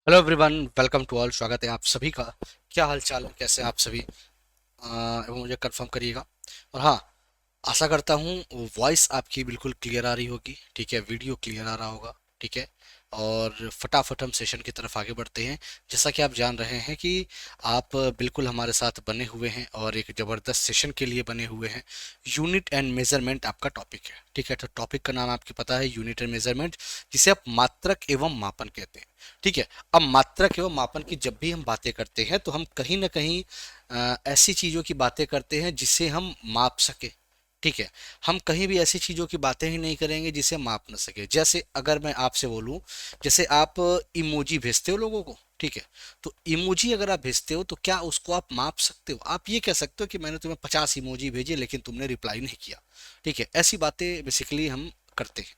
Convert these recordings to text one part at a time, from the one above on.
Hello everyone, welcome to all. स्वागत है आप सभी का। क्या हाल चाल है, कैसे हैं आप सभी? एवं मुझे कंफर्म करिएगा। और हाँ, आशा करता हूँ वॉइस आपकी बिल्कुल क्लियर आ रही होगी। ठीक है, वीडियो क्लियर आ रहा होगा। ठीक है। और फटाफट हम सेशन की तरफ आगे बढ़ते हैं। जैसा कि आप जान रहे हैं कि आप बिल्कुल हमारे साथ बने हुए हैं और एक ज़बरदस्त सेशन के लिए बने हुए हैं। यूनिट एंड मेजरमेंट आपका टॉपिक है। ठीक है, तो टॉपिक का नाम आपको पता है, यूनिट एंड मेजरमेंट, जिसे आप मात्रक एवं मापन कहते हैं। ठीक है। अब मात्रक एवं मापन की जब भी हम बातें करते हैं तो हम कहीं ना कहीं ऐसी चीज़ों की बातें करते हैं जिसे हम माप सके। ठीक है। हम कहीं भी ऐसी चीज़ों की बातें ही नहीं करेंगे जिसे माप ना सके। जैसे अगर मैं आपसे बोलूं, जैसे आप इमोजी भेजते हो लोगों को। ठीक है। तो इमोजी अगर आप भेजते हो तो क्या उसको आप माप सकते हो? आप ये कह सकते हो कि मैंने तुम्हें 50 इमोजी भेजे लेकिन तुमने रिप्लाई नहीं किया। ठीक है, ऐसी बातें बेसिकली हम करते हैं।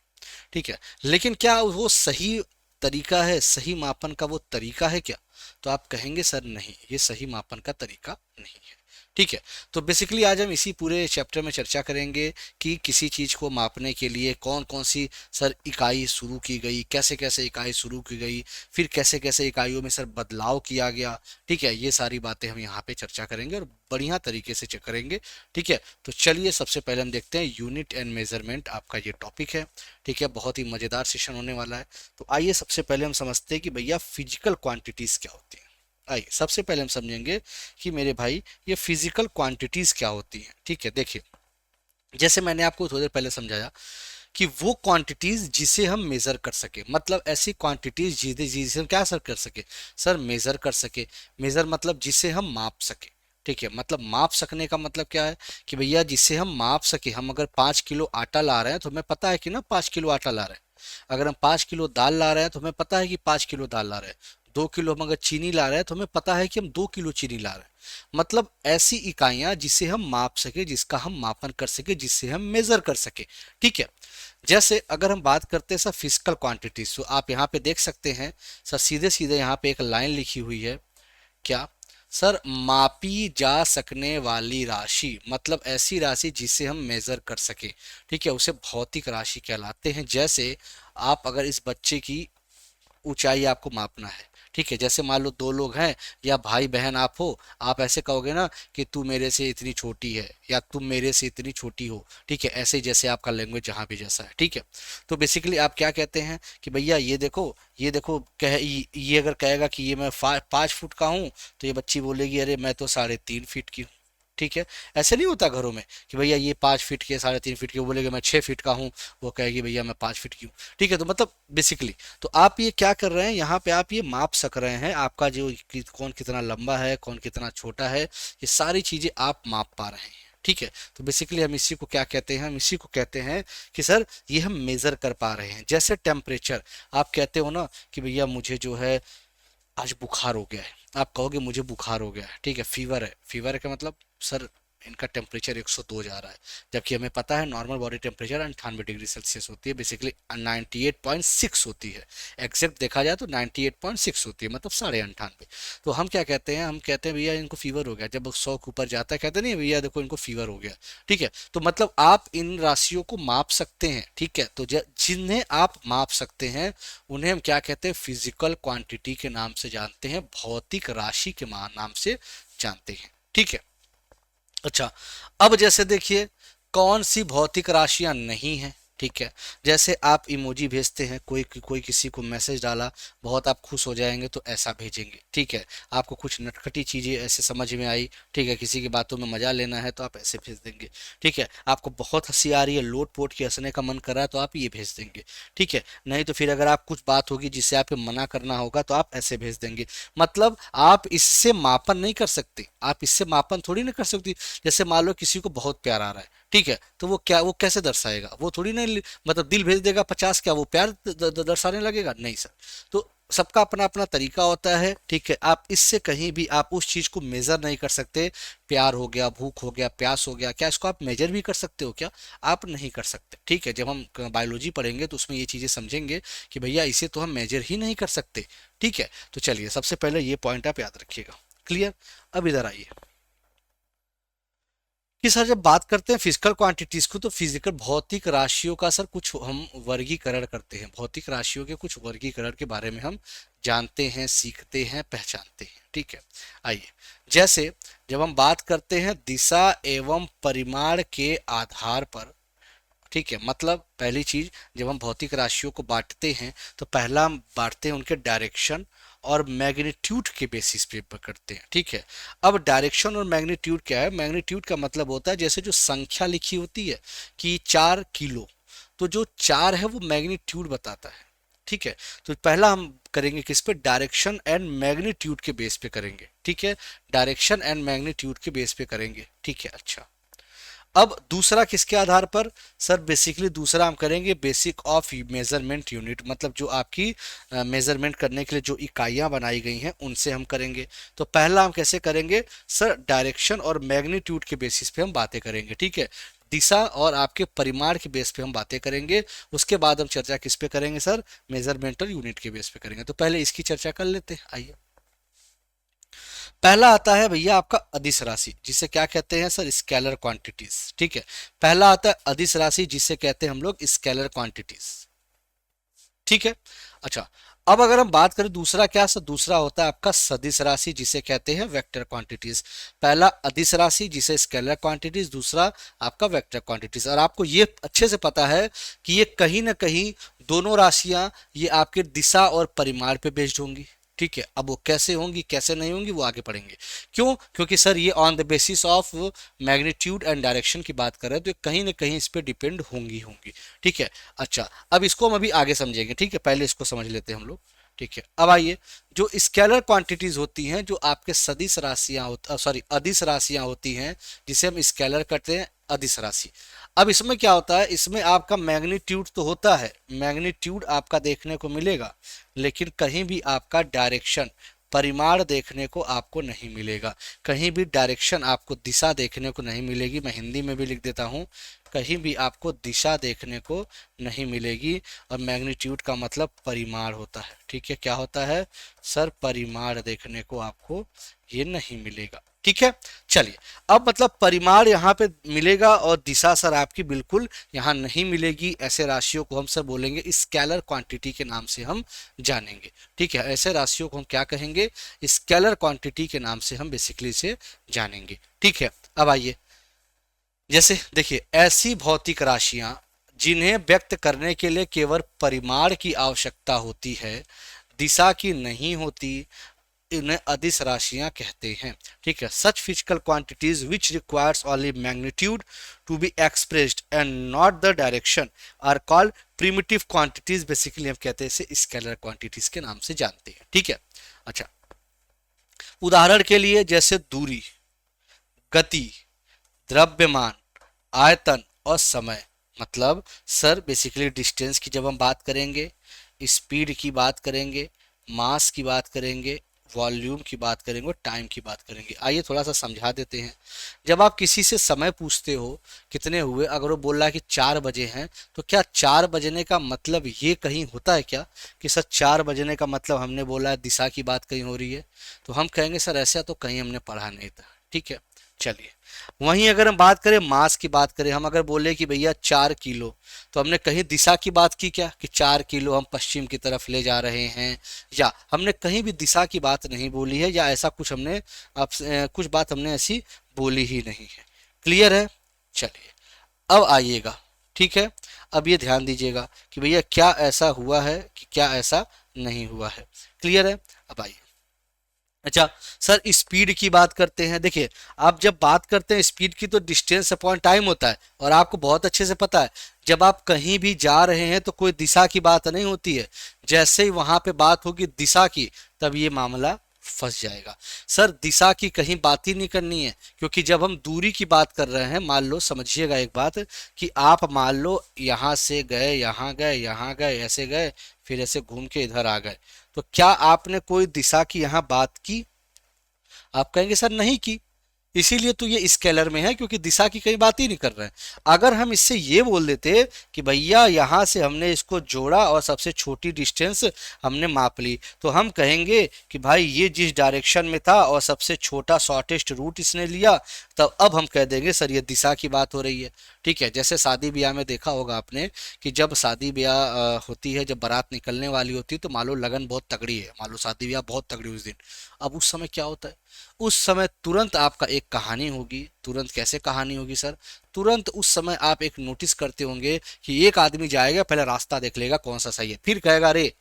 ठीक है। लेकिन क्या वो सही तरीका है, सही मापन का वो तरीका है क्या? तो आप कहेंगे सर नहीं, ये सही मापन का तरीका नहीं है। ठीक है। तो बेसिकली आज हम इसी पूरे चैप्टर में चर्चा करेंगे कि किसी चीज को मापने के लिए कौन कौन सी सर इकाई शुरू की गई, कैसे कैसे इकाई शुरू की गई, फिर कैसे कैसे इकाइयों में सर बदलाव किया गया। ठीक है, ये सारी बातें हम यहाँ पे चर्चा करेंगे और बढ़िया तरीके से करेंगे। ठीक है। तो चलिए सबसे पहले हम देखते हैं यूनिट एंड मेजरमेंट आपका ये टॉपिक है। ठीक है, बहुत ही मजेदार सेशन होने वाला है। तो आइए सबसे पहले हम समझते हैं कि भैया फिजिकल क्वांटिटीज क्या होती हैं। आइए सबसे पहले हम समझेंगे कि मेरे भाई ये फिजिकल क्वांटिटीज क्या होती हैं। ठीक है, देखिए, जैसे मैंने आपको थोड़ी देर पहले समझाया कि वो क्वांटिटीज जिसे हम मेजर कर सके, मतलब ऐसी क्वांटिटीज जिसे जिसे हम क्या सर कर सके, सर मेजर कर सके। मेजर मतलब जिसे हम माप सके। ठीक है, मतलब माप सकने का मतलब क्या है कि भैया जिसे हम माप सके। हम अगर 5 किलो आटा ला रहे हैं तो हमें पता है कि ना 5 किलो आटा ला रहे हैं। अगर हम 5 किलो दाल ला रहे हैं तो हमें पता है कि 5 किलो दाल ला रहे हैं। 2 किलो हम अगर चीनी ला रहे हैं तो हमें पता है कि हम 2 किलो चीनी ला रहे हैं। मतलब ऐसी इकाइयां जिसे हम माप सके, जिसका हम मापन कर सके, जिससे हम मेजर कर सके। ठीक है। जैसे अगर हम बात करते हैं सर फिजिकल क्वांटिटीज, तो आप यहाँ पे देख सकते हैं सर, सीधे सीधे यहाँ पे एक लाइन लिखी हुई है। क्या? सर मापी जा सकने वाली राशि, मतलब ऐसी राशि जिसे हम मेजर कर सके। ठीक है, उसे भौतिक राशि कहलाते हैं। जैसे आप अगर इस बच्चे की ऊंचाई आपको मापना है। ठीक है, जैसे मान लो दो लोग हैं या भाई बहन आप हो, आप ऐसे कहोगे ना कि तू मेरे से इतनी छोटी है या तुम मेरे से इतनी छोटी हो। ठीक है, ऐसे ही जैसे आपका लैंग्वेज जहाँ भी जैसा है। ठीक है। तो बेसिकली आप क्या कहते हैं कि भैया ये देखो, ये देखो, ये अगर कहेगा कि ये मैं 5 फुट का हूँ, तो ये बच्ची बोलेगी अरे मैं तो 3.5 फीट की हूँ। ठीक है। ऐसे नहीं होता घरों में कि भैया ये 5 फीट के, 3.5 फीट के, वो बोलेगा मैं 6 फीट का हूँ, वो कहेगी भैया मैं 5 फीट की हूँ। ठीक है, तो मतलब बेसिकली, तो आप ये क्या कर रहे हैं यहाँ पे, आप ये माप सक रहे हैं आपका जो कौन कितना लंबा है, कौन कितना छोटा है, ये सारी चीजें आप माप पा रहे हैं। ठीक है। तो बेसिकली हम इसी को क्या कहते हैं, हम इसी को कहते हैं कि सर ये हम मेजर कर पा रहे हैं। जैसे टेम्परेचर, आप कहते हो ना कि भैया मुझे जो है आज बुखार हो गया है, आप कहोगे मुझे बुखार हो गया है। ठीक है, फीवर है। फीवर है का मतलब सर इनका टेम्परेचर 102 जा रहा है, जबकि हमें पता है normal body temperature 98 degree Celsius होती है, बेसिकली 98.6 होती है। एग्जैक्ट देखा जाए तो 98.6 होती है, मतलब 98.5। तो हम क्या कहते हैं, हम कहते हैं भैया इनको फीवर हो गया। जब 100 के ऊपर जाता है कहते नहीं भैया देखो इनको फीवर हो गया। ठीक है। तो मतलब आप इन राशियों को माप सकते हैं। ठीक है। तो जिन्हें आप माप सकते हैं उन्हें हम क्या कहते हैं, फिजिकल क्वांटिटी के नाम से जानते हैं, भौतिक राशि के नाम से जानते हैं। ठीक है। अच्छा, अब जैसे देखिए कौन सी भौतिक राशियां नहीं हैं। ठीक है। जैसे आप इमोजी भेजते हैं, कोई किसी को मैसेज डाला, बहुत आप खुश हो जाएंगे तो ऐसा भेजेंगे। ठीक है। आपको कुछ नटखटी चीजें ऐसे समझ में आई, ठीक है, किसी की बातों में मजा लेना है तो आप ऐसे भेज देंगे। ठीक है। आपको बहुत हंसी आ रही है, लोट पोट के हंसने का मन कर रहा है तो आप ये भेज देंगे। ठीक है। नहीं तो फिर अगर आप कुछ बात होगी जिससे आपको मना करना होगा तो आप ऐसे भेज देंगे। मतलब आप इससे मापन नहीं कर सकते, आप इससे मापन थोड़ी ना कर सकती। जैसे मान लो किसी को बहुत प्यार आ रहा है। ठीक है, तो वो क्या, वो कैसे दर्शाएगा? वो थोड़ी ना मतलब दिल भेज देगा 50, क्या वो प्यार दर्शाने लगेगा? नहीं सर। तो सबका अपना अपना तरीका होता है। ठीक है, आप इससे कहीं भी आप उस चीज को मेजर नहीं कर सकते। प्यार हो गया, भूख हो गया, प्यास हो गया, क्या इसको आप मेजर भी कर सकते हो? क्या आप नहीं कर सकते। ठीक है, जब हम बायोलॉजी पढ़ेंगे तो उसमें ये चीजें समझेंगे कि भैया इसे तो हम मेजर ही नहीं कर सकते। ठीक है। तो चलिए सबसे पहले ये पॉइंट आप याद रखिएगा। क्लियर? अब इधर आइए। कि सर जब बात करते हैं फिजिकल क्वांटिटीज को, तो फिजिकल भौतिक राशियों का सर कुछ हम वर्गीकरण करते हैं, भौतिक राशियों के कुछ वर्गीकरण के बारे में हम जानते हैं, सीखते हैं, पहचानते हैं। ठीक है, आइए, जैसे जब हम बात करते हैं दिशा एवं परिमाण के आधार पर, ठीक है, मतलब पहली चीज, जब हम भौतिक राशियों को बांटते हैं तो पहला हम बांटते हैं उनके डायरेक्शन और मैग्नीट्यूड के बेसिस पे करते हैं। ठीक है, अब डायरेक्शन और मैग्नीट्यूड क्या है? मैग्नीट्यूड का मतलब होता है जैसे जो संख्या लिखी होती है कि 4 किलो, तो जो 4 है वो मैग्नीट्यूड बताता है। ठीक है, तो पहला हम करेंगे किस पे? डायरेक्शन एंड मैग्नीट्यूड के बेस पे करेंगे। ठीक है, डायरेक्शन एंड मैग्नीट्यूड के बेस पे करेंगे। ठीक है, अच्छा, अब दूसरा किसके आधार पर? सर बेसिकली दूसरा हम करेंगे बेसिक ऑफ मेजरमेंट यूनिट, मतलब जो आपकी मेजरमेंट करने के लिए जो इकाइयां बनाई गई हैं उनसे हम करेंगे। तो पहला हम कैसे करेंगे सर? डायरेक्शन और मैग्नीट्यूड के बेसिस पे हम बातें करेंगे। ठीक है, दिशा और आपके परिमाण के बेस पे हम बातें करेंगे। उसके बाद हम चर्चा किस पे करेंगे सर? मेजरमेंटल यूनिट के बेस पे करेंगे। तो पहले इसकी चर्चा कर लेते हैं, आइए। पहला आता है भैया आपका अदिश राशि, जिसे क्या कहते हैं सर? Scalar quantities. ठीक है, पहला आता है अदिश राशि, जिसे कहते हैं हम लोग स्केलर क्वांटिटीज। ठीक है, अच्छा, अब अगर हम बात करें दूसरा क्या सर? दूसरा होता है आपका सदिश राशि, जिसे कहते हैं वेक्टर क्वांटिटीज। पहला अदिश राशि जिसे स्केलर क्वांटिटीज, दूसरा आपका वेक्टर क्वांटिटीज। और आपको ये अच्छे से पता है कि ये कहीं ना कहीं दोनों राशियां ये आपके दिशा और परिमाण पे बेस्ड होंगी। ठीक है, अब वो कैसे होंगी कैसे नहीं होंगी वो आगे पढ़ेंगे। क्यों? क्योंकि सर ये on the basis of magnitude and direction की बात कर रहे हैं, तो ये कहीं ना कहीं इस पे डिपेंड होंगी होंगी। ठीक है, अच्छा, अब इसको हम अभी आगे समझेंगे। ठीक है, पहले इसको समझ लेते हैं हम लोग। ठीक है, अब आइए, जो स्केलर क्वांटिटीज होती हैं, जो आपके सदिश राशियां सॉरी अदिश राशियां होती हैं, जिसे हम स्केलर करते हैं अदिश राशि। अब इसमें क्या होता है? इसमें आपका मैग्नीट्यूड तो होता है, मैग्नीट्यूड आपका देखने को मिलेगा, लेकिन कहीं भी आपका डायरेक्शन परिमाण देखने को आपको नहीं मिलेगा। कहीं भी डायरेक्शन आपको दिशा देखने को नहीं मिलेगी। मैं हिंदी में भी लिख देता हूँ, कहीं भी आपको दिशा देखने को नहीं मिलेगी। और मैग्नीट्यूड का मतलब परिमाण होता है। ठीक है, क्या होता है सर? परिमाण देखने को आपको ये नहीं मिलेगा। ठीक है, चलिए, अब मतलब परिमाण यहाँ पे मिलेगा और दिशा सर आपकी बिल्कुल यहाँ नहीं मिलेगी। ऐसे राशियों को हम सर बोलेंगे स्केलर क्वांटिटी के नाम से हम जानेंगे। ठीक है, ऐसे राशियों को हम क्या कहेंगे? स्केलर क्वांटिटी के नाम से हम बेसिकली इसे जानेंगे। ठीक है, अब आइए, जैसे देखिए, ऐसी भौतिक राशियां जिन्हें व्यक्त करने के लिए केवल परिमाण की आवश्यकता होती है, दिशा की नहीं होती, इन्हें अदिश राशियां कहते हैं। ठीक है, such physical quantities which requires only magnitude to be expressed and not the direction are called primitive quantities. Basically हम कहते हैं इसे स्केलर क्वांटिटीज के नाम से जानते हैं। ठीक है, अच्छा, उदाहरण के लिए जैसे दूरी, गति, द्रव्यमान, आयतन और समय। मतलब सर बेसिकली डिस्टेंस की जब हम बात करेंगे, स्पीड की बात करेंगे, मास की बात करेंगे, वॉल्यूम की बात करेंगे और टाइम की बात करेंगे। आइए थोड़ा सा समझा देते हैं। जब आप किसी से समय पूछते हो कितने हुए, अगर वो बोल रहा है कि 4 बजे हैं, तो क्या 4 बजने का मतलब ये कहीं होता है क्या कि सर 4 बजने का मतलब हमने बोला है दिशा की बात कहीं हो रही है? तो हम कहेंगे सर ऐसा तो कहीं हमने पढ़ा नहीं था। ठीक है, चलिए, वहीं अगर हम बात करें मास की बात करें, हम अगर बोले कि भैया 4 किलो, तो हमने कहीं दिशा की बात की क्या कि 4 किलो हम पश्चिम की तरफ ले जा रहे हैं? या हमने कहीं भी दिशा की बात नहीं बोली है, या ऐसा कुछ हमने आपसे कुछ बात हमने ऐसी बोली ही नहीं है। क्लियर है? चलिए, अब आइएगा। ठीक है, अब ये ध्यान दीजिएगा कि भैया क्या ऐसा हुआ है कि क्या ऐसा नहीं हुआ है। क्लियर है? अब आइए, अच्छा, सर स्पीड की बात करते हैं। देखिए, आप जब बात करते हैं स्पीड की, तो डिस्टेंस अपॉन टाइम होता है, और आपको बहुत अच्छे से पता है जब आप कहीं भी जा रहे हैं तो कोई दिशा की बात नहीं होती है। जैसे ही वहां पे बात होगी दिशा की, तब ये मामला फंस जाएगा। सर दिशा की कहीं बात ही नहीं करनी है, क्योंकि जब हम दूरी की बात कर रहे हैं, मान लो समझिएगा एक बात, कि आप मान लो यहाँ से गए, यहाँ गए, यहाँ गए, ऐसे गए, फिर ऐसे घूम के इधर आ गए, तो क्या आपने कोई दिशा की यहाँ बात की? आप कहेंगे सर नहीं की। इसीलिए तो ये स्केलर में है, क्योंकि दिशा की कहीं बात ही नहीं कर रहे हैं। अगर हम इससे ये बोल देते कि भैया यहाँ से हमने इसको जोड़ा और सबसे छोटी डिस्टेंस हमने माप ली, तो हम कहेंगे कि भाई ये जिस डायरेक्शन में था और सबसे छोटा शॉर्टेस्ट रूट इसने लिया, तब अब हम कह देंगे सर ये दिशा की बात हो रही है। ठीक है, जैसे शादी ब्याह में देखा होगा आपने कि जब शादी ब्याह होती है, जब बारात निकलने वाली होती है, तो मान लो लगन बहुत तगड़ी है, मान लो शादी ब्याह बहुत तगड़ी उस दिन। अब उस समय क्या होता है, उस समय तुरंत आपका एक कहानी होगी। तुरंत कैसे कहानी होगी सर, तुरंत उस समय आप एक नोटिस करते होंगे कि एक आदमी जाएगा, पहले रास्ता देख लेगा कौन सा सही है, फिर कहेगा अरे,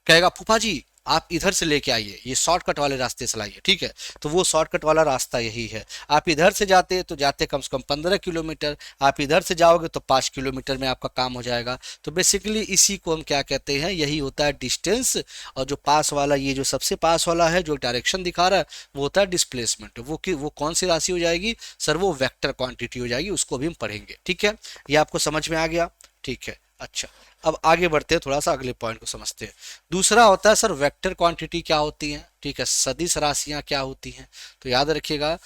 कहेगा फूफा जी आप इधर से लेके आइए, ये शॉर्टकट वाले रास्ते से लाइए। ठीक है, तो वो शॉर्टकट वाला रास्ता यही है। आप इधर से जाते तो जाते कम से कम 15 किलोमीटर, आप इधर से जाओगे तो 5 किलोमीटर में आपका काम हो जाएगा। तो बेसिकली इसी को हम क्या कहते हैं, यही होता है डिस्टेंस। और जो पास वाला, ये जो सबसे पास वाला है जो डायरेक्शन दिखा रहा है, वो होता है डिस्प्लेसमेंट। वो कौन सी राशि हो जाएगी सर, वो वेक्टर क्वांटिटी हो जाएगी, उसको भी हम पढ़ेंगे। ठीक है, ये आपको समझ में आ गया। ठीक है, अच्छा, अब आगे बढ़ते हैं, थोड़ा सा अगले पॉइंट को समझते हैं। दूसरा होता है सर वेक्टर क्वांटिटी क्या होती है। ठीक है, सदिश राशियां क्या होती हैं। तो याद रखिएगा,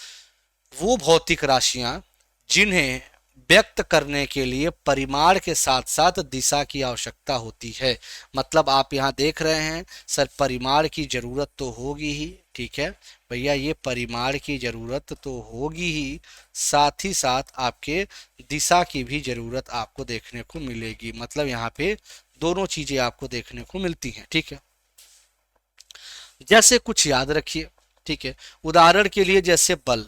वो भौतिक राशियां जिन्हें व्यक्त करने के लिए परिमाण के साथ साथ दिशा की आवश्यकता होती है। मतलब आप यहाँ देख रहे हैं सर, परिमाण की जरूरत तो होगी ही। ठीक है भैया, ये परिमाण की जरूरत तो होगी ही, साथ ही साथ आपके दिशा की भी जरूरत आपको देखने को मिलेगी। मतलब यहाँ पे दोनों चीजें आपको देखने को मिलती हैं। ठीक है, जैसे कुछ याद रखिए। ठीक है, उदाहरण के लिए जैसे बल,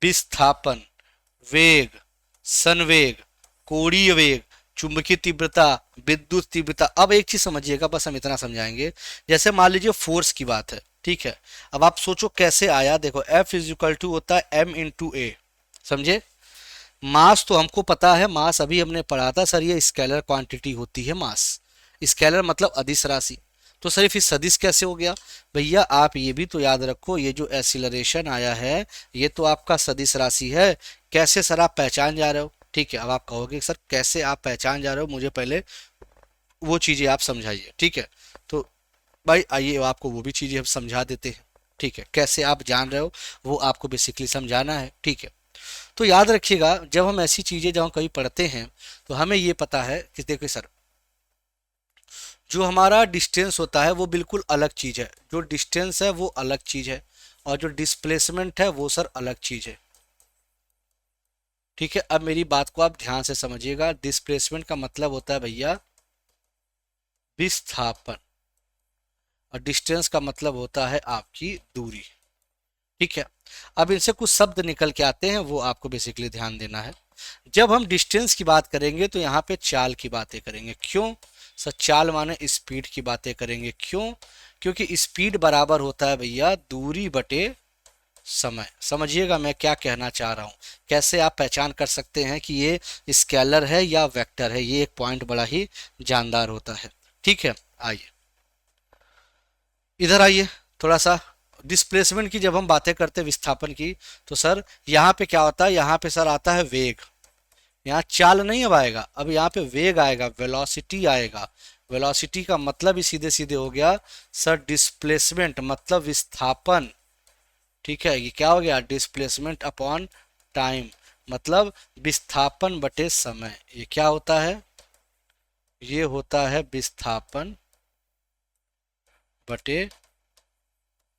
विस्थापन, वेग, संवेग, कोणीय वेग, चुंबकीय तीव्रता, विद्युत तीव्रता। अब एक चीज समझिएगा, बस हम इतना समझाएंगे। जैसे मान लीजिए फोर्स की बात है। ठीक है, अब आप सोचो कैसे आया। देखो F इज इक्वल टू होता है M × A, समझे। मास तो हमको पता है, मास अभी हमने पढ़ा था सर, ये स्केलर क्वांटिटी होती है मास। स्केलर मतलब अदिश राशि। तो सर फिर सदिश कैसे हो गया भैया, आप ये भी तो याद रखो, ये जो एक्सीलरेशन आया है ये तो आपका सदिश राशि है। कैसे सर आप पहचान जा रहे हो। ठीक है, अब आप कहोगे सर कैसे आप पहचान जा रहे हो, मुझे पहले वो चीज़ें आप समझाइए। ठीक है, तो भाई आइए आपको वो भी चीज़ें हम समझा देते हैं। ठीक है, कैसे आप जान रहे हो वो आपको बेसिकली समझाना है। ठीक है, तो याद रखिएगा, जब हम ऐसी चीज़ें जब हम कहीं पढ़ते हैं तो हमें ये पता है कि देखिए सर, जो हमारा डिस्टेंस होता है वो बिल्कुल अलग चीज़ है। जो डिस्टेंस है वो अलग चीज़ है, और जो डिस्प्लेसमेंट है वो सर अलग चीज़ है। ठीक है, अब मेरी बात को आप ध्यान से समझिएगा। डिस्प्लेसमेंट का मतलब होता है भैया विस्थापन, और डिस्टेंस का मतलब होता है आपकी दूरी। ठीक है, अब इनसे कुछ शब्द निकल के आते हैं, वो आपको बेसिकली ध्यान देना है। जब हम डिस्टेंस की बात करेंगे तो यहाँ पे चाल की बातें करेंगे। क्यों सर, चाल माने स्पीड की बातें करेंगे। क्यों, क्योंकि स्पीड बराबर होता है भैया दूरी बटे समय। समझिएगा मैं क्या कहना चाह रहा हूँ। कैसे आप पहचान कर सकते हैं कि ये स्केलर है या वेक्टर है, ये एक पॉइंट बड़ा ही जानदार होता है। ठीक है, आइए इधर आइए थोड़ा सा। डिस्प्लेसमेंट की जब हम बातें करते हैं, विस्थापन की, तो सर यहाँ पे क्या होता है, यहाँ पे सर आता है वेग। यहाँ चाल नहीं अब आएगा, अब यहाँ पे वेग आएगा, वेलोसिटी आएगा। वेलोसिटी का मतलब ही सीधे सीधे हो गया सर डिस्प्लेसमेंट, मतलब विस्थापन। ठीक है, ये क्या हो गया, डिस्प्लेसमेंट अपॉन टाइम, मतलब विस्थापन बटे समय। ये क्या होता है, ये होता है विस्थापन बटे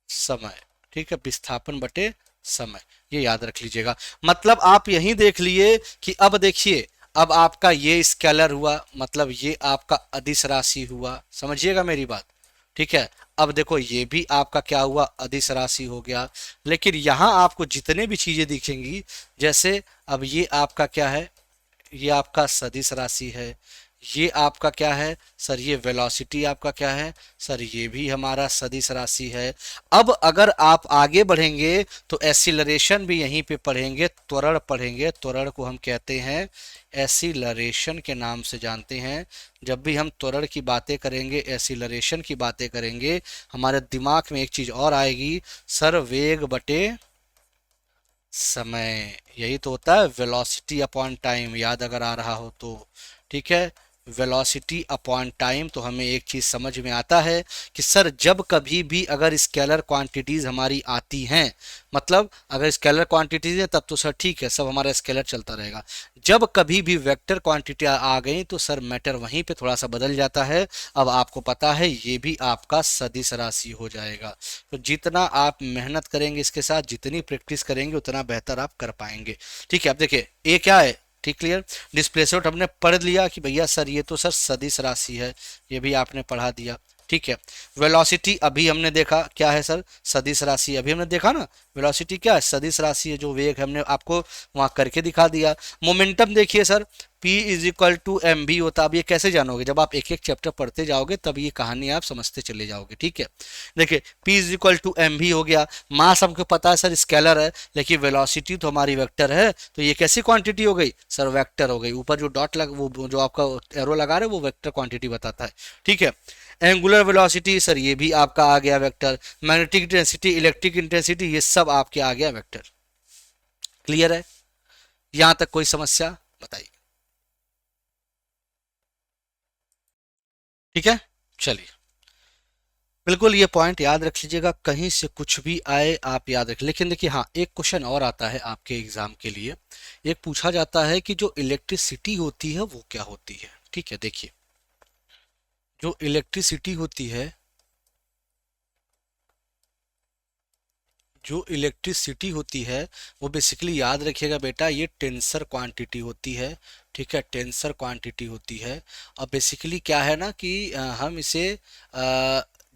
समय। ठीक है, विस्थापन बटे समय, ये याद रख लीजिएगा। मतलब आप यही देख लिए कि अब देखिए, अब आपका ये स्केलर हुआ, मतलब ये आपका अदिश राशि हुआ। समझिएगा मेरी बात। ठीक है, अब देखो ये भी आपका क्या हुआ, अदिश राशि हो गया। लेकिन यहाँ आपको जितने भी चीजें दिखेंगी, जैसे अब ये आपका क्या है, ये आपका सदिश राशि है। ये आपका क्या है सर, ये वेलोसिटी आपका क्या है सर, ये भी हमारा सदिश राशि है। अब अगर आप आगे बढ़ेंगे तो एसिलरेशन भी यहीं पे पढ़ेंगे, त्वरण पढ़ेंगे। त्वरण को हम कहते हैं एसिलरेशन के नाम से जानते हैं। जब भी हम त्वरण की बातें करेंगे, एसिलरेशन की बातें करेंगे, हमारे दिमाग में एक चीज और आएगी सर, वेग बटे समय। यही तो होता है वेलोसिटी अपॉन टाइम, याद अगर आ रहा हो तो। ठीक है, वेलोसिटी अपॉन टाइम, तो हमें एक चीज़ समझ में आता है कि सर जब कभी भी अगर स्केलर क्वांटिटीज़ हमारी आती हैं, मतलब अगर स्केलर क्वांटिटीज़ है तब तो सर ठीक है, सब हमारा स्केलर चलता रहेगा। जब कभी भी वेक्टर क्वांटिटी आ गई तो सर मैटर वहीं पे थोड़ा सा बदल जाता है। अब आपको पता है ये भी आपका सदिश राशि हो जाएगा। तो जितना आप मेहनत करेंगे इसके साथ, जितनी प्रैक्टिस करेंगे उतना बेहतर आप कर पाएंगे। ठीक है, अब देखिए ए क्या है, ठीक क्लियर। डिस्प्लेसमेंट हमने पढ़ लिया कि भैया सर ये तो सर सदिश राशि है, ये भी आपने पढ़ा दिया। ठीक है, वेलोसिटी अभी हमने देखा क्या है सर, सदिश राशि, अभी हमने देखा ना वेलोसिटी क्या है, सदिश राशि है, जो वेग है हमने आपको वहां करके दिखा दिया। मोमेंटम देखिए sir, P is equal to M V होता। अब ये कैसे जानोगे, जब आप एक एक चैप्टर पढ़ते जाओगे तब ये कहानी आप समझते चले जाओगे। ठीक है, देखिए P is equal to M V हो गया। मास हमको पता है सर स्केलर है, लेकिन वेलोसिटी तो हमारी वेक्टर है, तो ये कैसी क्वांटिटी हो गई सर, वेक्टर हो गई। ऊपर जो डॉट लग वो जो आपका एरो लगा रहे हैं वो वेक्टर क्वांटिटी बताता है। ठीक है, एंगुलर वेलोसिटी सर ये भी आपका आ गया vector. Magnetic intensity, electric intensity, ये सब आपके आ गया वेक्टर। क्लियर है, यहां तक कोई समस्या बताइए। ठीक है, चलिए बिल्कुल ये पॉइंट याद रख लीजिएगा, कहीं से कुछ भी आए आप याद रख। लेकिन देखिए हाँ, एक क्वेश्चन और आता है आपके एग्जाम के लिए, एक पूछा जाता है कि जो इलेक्ट्रिसिटी होती है वो क्या होती है। ठीक है, देखिए जो इलेक्ट्रिसिटी होती है, जो इलेक्ट्रिसिटी होती है वो बेसिकली याद रखिएगा बेटा, ये टेंसर क्वांटिटी होती है। ठीक है, टेंसर क्वांटिटी होती है। और बेसिकली क्या है ना कि हम इसे